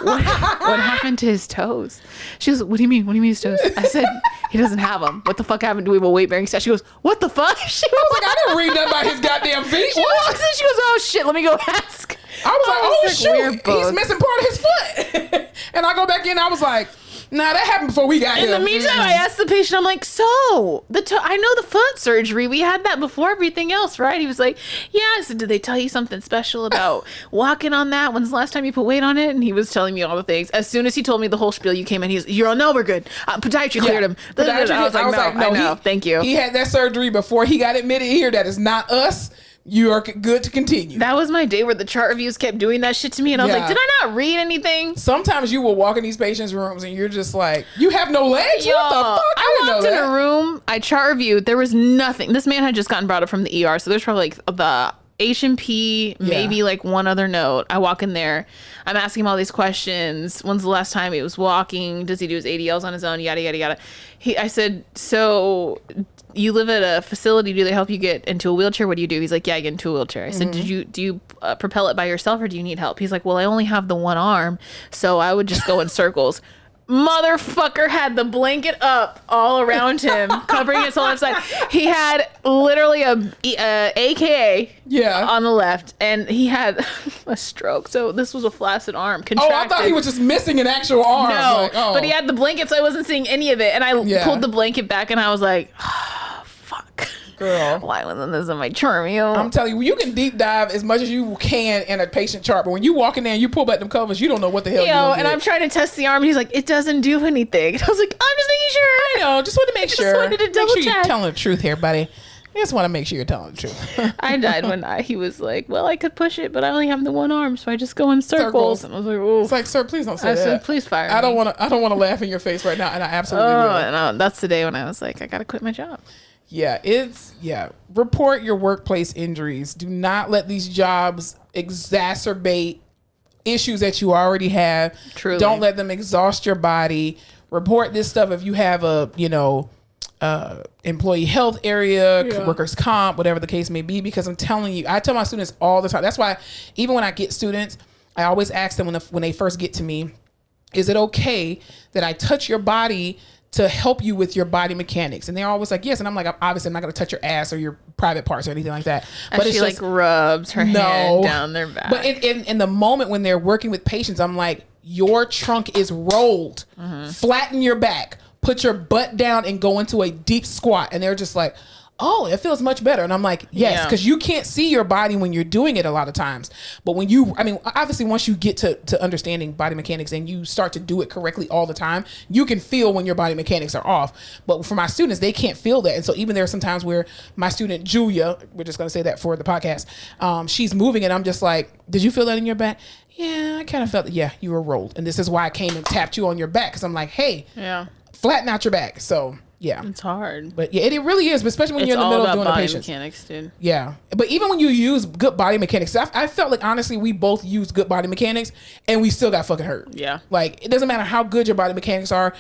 what happened to his toes? She goes, what do you mean? What do you mean his toes? I said, he doesn't have them. What the fuck happened? Do we have a weight bearing staff? She goes, what the fuck? She was like, I didn't read that about his goddamn feet. She walks in. She goes, oh shit, let me go ask. I was like, oh shoot, he's missing part of his foot. And I go back in. I was like, Nah, that happened before we got here. In the meantime, I asked the patient, I'm like, so, I know the foot surgery. We had that before everything else, right? He was like, yeah. I said, did they tell you something special about walking on that? When's the last time you put weight on it? And he was telling me all the things. As soon as he told me the whole spiel, you came in, you're all, no, we're good. Podiatry cleared him. I was like, no, I know. Thank you. He had that surgery before he got admitted here. That is not us. You are good to continue. That was my day where the chart reviews kept doing that shit to me. And I was like, did I not read anything? Sometimes you will walk in these patients' rooms and you're just like, you have no legs? What the fuck? I walked in a room, I chart reviewed. There was nothing. This man had just gotten brought up from the ER. So there's probably like the H&P, maybe like one other note. I walk in there. I'm asking him all these questions. When's the last time he was walking? Does he do his ADLs on his own? Yada, yada, yada. I said, so you live at a facility, do they help you get into a wheelchair? What do you do? He's like, yeah, I get into a wheelchair. I said, do you propel it by yourself or do you need help? He's like, well, I only have the one arm, so I would just go in circles. Motherfucker had the blanket up all around him, covering his whole left side. He had literally a AKA on the left, and he had a stroke. So this was a flaccid arm, contracted. Oh, I thought he was just missing an actual arm. No, like, but he had the blanket, so I wasn't seeing any of it. And I pulled the blanket back, and I was like, fuck. Girl. Why wasn't this in my chart? I'm telling you, you can deep dive as much as you can in a patient chart, but when you walk in there and you pull back them covers, you don't know what the hell you're gonna and get. I'm trying to test the arm, and he's like, it doesn't do anything. And I was like, I'm just making sure. I know, just want to make sure. Just wanted to double make sure check. you're telling the truth here, buddy. I just want to make sure you're telling the truth. I died when he was like, well, I could push it, but I only have the one arm, so I just go in circles. And I was like, oh. It's like, sir, please don't say I that. said, please fire me. I don't want to laugh in your face right now, and I absolutely will. No, that's the day when I was like, I gotta quit my job. Report your workplace injuries. Do not let these jobs exacerbate issues that you already have. Truly. Don't let them exhaust your body. Report this stuff if you have a, employee health area, workers' comp, whatever the case may be, because I'm telling you, I tell my students all the time. That's why even when I get students, I always ask them when they first get to me, is it okay that I touch your body to help you with your body mechanics? And they're always like, yes. And I'm like, obviously I'm not going to touch your ass or your private parts or anything like that. But she like rubs her hand down their back. But in the moment when they're working with patients, I'm like, your trunk is rolled, flatten your back, put your butt down and go into a deep squat. And they're just like, oh, it feels much better. And I'm like, yes, because you can't see your body when you're doing it a lot of times. But when obviously once you get to understanding body mechanics and you start to do it correctly all the time, you can feel when your body mechanics are off. But for my students, they can't feel that. And so even there are some times where my student, Julia, we're just going to say that for the podcast, she's moving and I'm just like, did you feel that in your back? Yeah, I kind of felt it. Yeah, you were rolled. And this is why I came and tapped you on your back. Because I'm like, hey, flatten out your back. So yeah, it's hard, but it really is, especially when you're in the middle of doing a patient. Mechanics, dude. Yeah, but even when you use good body mechanics, I felt like honestly we both used good body mechanics and we still got fucking hurt. Yeah, like it doesn't matter how good your body mechanics are.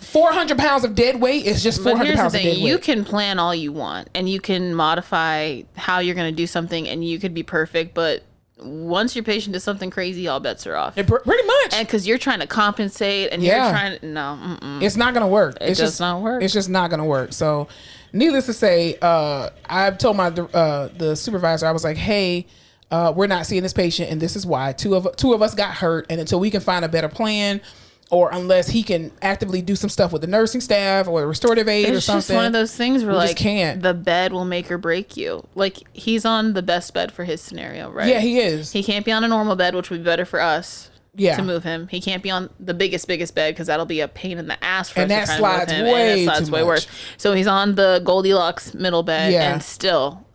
400 pounds of dead weight is just 400 pounds of dead weight. You can plan all you want and you can modify how you're going to do something and you could be perfect, but once your patient does something crazy, all bets are off. Pretty much. And because you're trying to compensate and you're trying to, it's not going to work. It does not work. It's just not going to work. So needless to say, I've told the supervisor, I was like, hey, we're not seeing this patient and this is why. Two of us got hurt, and until we can find a better plan, or unless he can actively do some stuff with the nursing staff or the restorative aid or something. It's just one of those things where like can't. The bed will make or break you. Like he's on the best bed for his scenario, right? Yeah, he is. He can't be on a normal bed, which would be better for us. Yeah. To move him. He can't be on the biggest bed because that'll be a pain in the ass for us to try to move him. And that slides way worse. So he's on the Goldilocks middle bed and still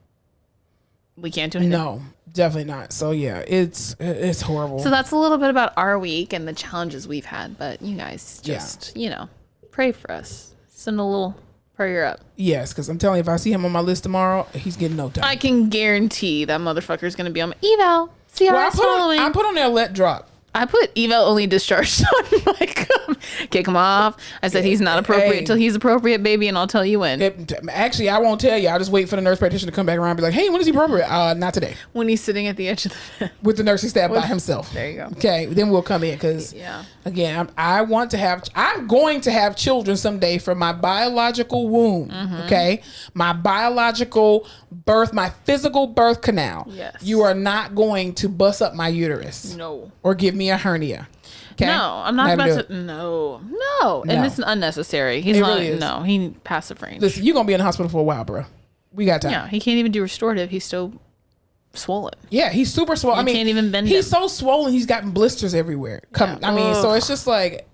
we can't do anything. No. Definitely not. So yeah, it's horrible. So that's a little bit about our week and the challenges we've had. But you guys just, pray for us. Send a little prayer up. Yes, because I'm telling you, if I see him on my list tomorrow, he's getting no time. I can guarantee that motherfucker's going to be on my eval. CRS following. I put on there let drop. I put eval only discharged on my kick him off. I said he's not appropriate till he's appropriate, baby, and I'll tell you when. Actually, I won't tell you. I'll just wait for the nurse practitioner to come back around and be like, hey, when is he appropriate? Not today. When he's sitting at the edge of the bed. With the nursing staff by himself. There you go. Okay, then we'll come in because, again, I'm going to have children someday from my biological womb, okay? My biological birth, my physical birth canal. Yes. You are not going to bust up my uterus. No. Or give me a hernia. Okay? No, I'm not about to. No. And it's unnecessary. He's not. Really no, he passive range. Listen, you're gonna be in the hospital for a while, bro. We got time. Yeah, he can't even do restorative. He's still swollen. Yeah, he's super swollen. I mean, can't even bend he's so swollen. He's gotten blisters everywhere. I mean, so it's just like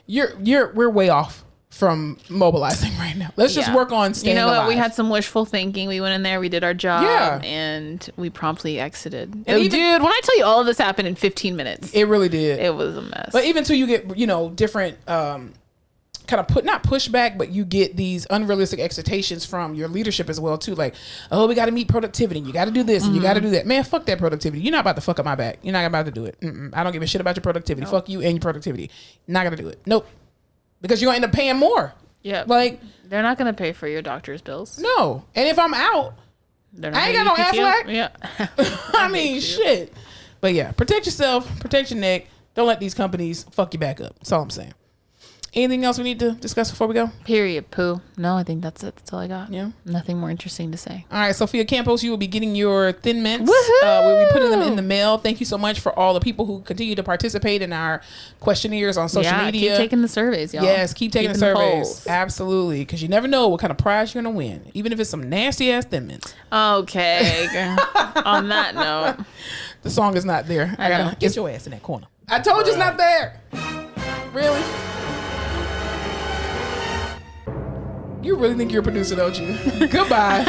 we're way off from mobilizing right now. Let's just work on staying alive. What? We had some wishful thinking. We went in there, we did our job, and we promptly exited. And dude, when I tell you all of this happened in 15 minutes. It really did. It was a mess. But even till you get, different kind of not pushback, but you get these unrealistic expectations from your leadership as well too. Like, oh, we got to meet productivity. You got to do this and you got to do that. Man, fuck that productivity. You're not about to fuck up my back. You're not about to do it. I don't give a shit about your productivity. Fuck you and your productivity. Not gonna do it. Nope. Because you're gonna end up paying more. Yeah. Like, they're not gonna pay for your doctor's bills. No. And if I'm out, I ain't got no Aflac. Yeah. I mean, shit. But yeah, protect yourself. Protect your neck. Don't let these companies fuck you back up. That's all I'm saying. Anything else we need to discuss before we go? Period. Pooh. No, I think that's it. That's all I got. Yeah. Nothing more interesting to say. All right, Sophia Campos, you will be getting your Thin Mints. We'll be putting them in the mail. Thank you so much for all the people who continue to participate in our questionnaires on social media. Keep taking the surveys, y'all. Yes, keep taking the surveys. Absolutely, because you never know what kind of prize you're going to win, even if it's some nasty-ass Thin Mints. Okay. On that note. The song is not there. I got to get your ass in that corner. I told you it's not there. Really? You really think you're a producer, don't you? Goodbye.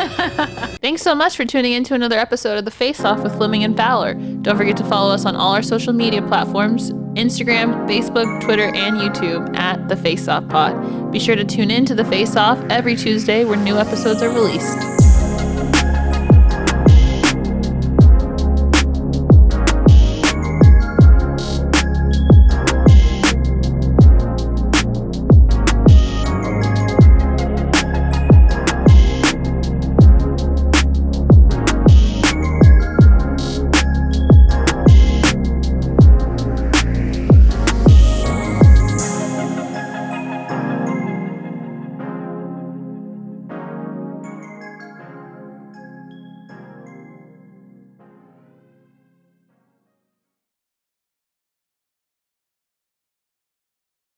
Thanks so much for tuning in to another episode of The Face Off with Fleming and Fowler. Don't forget to follow us on all our social media platforms, Instagram, Facebook, Twitter, and YouTube at The Face Off Pod. Be sure to tune in to The Face Off every Tuesday where new episodes are released.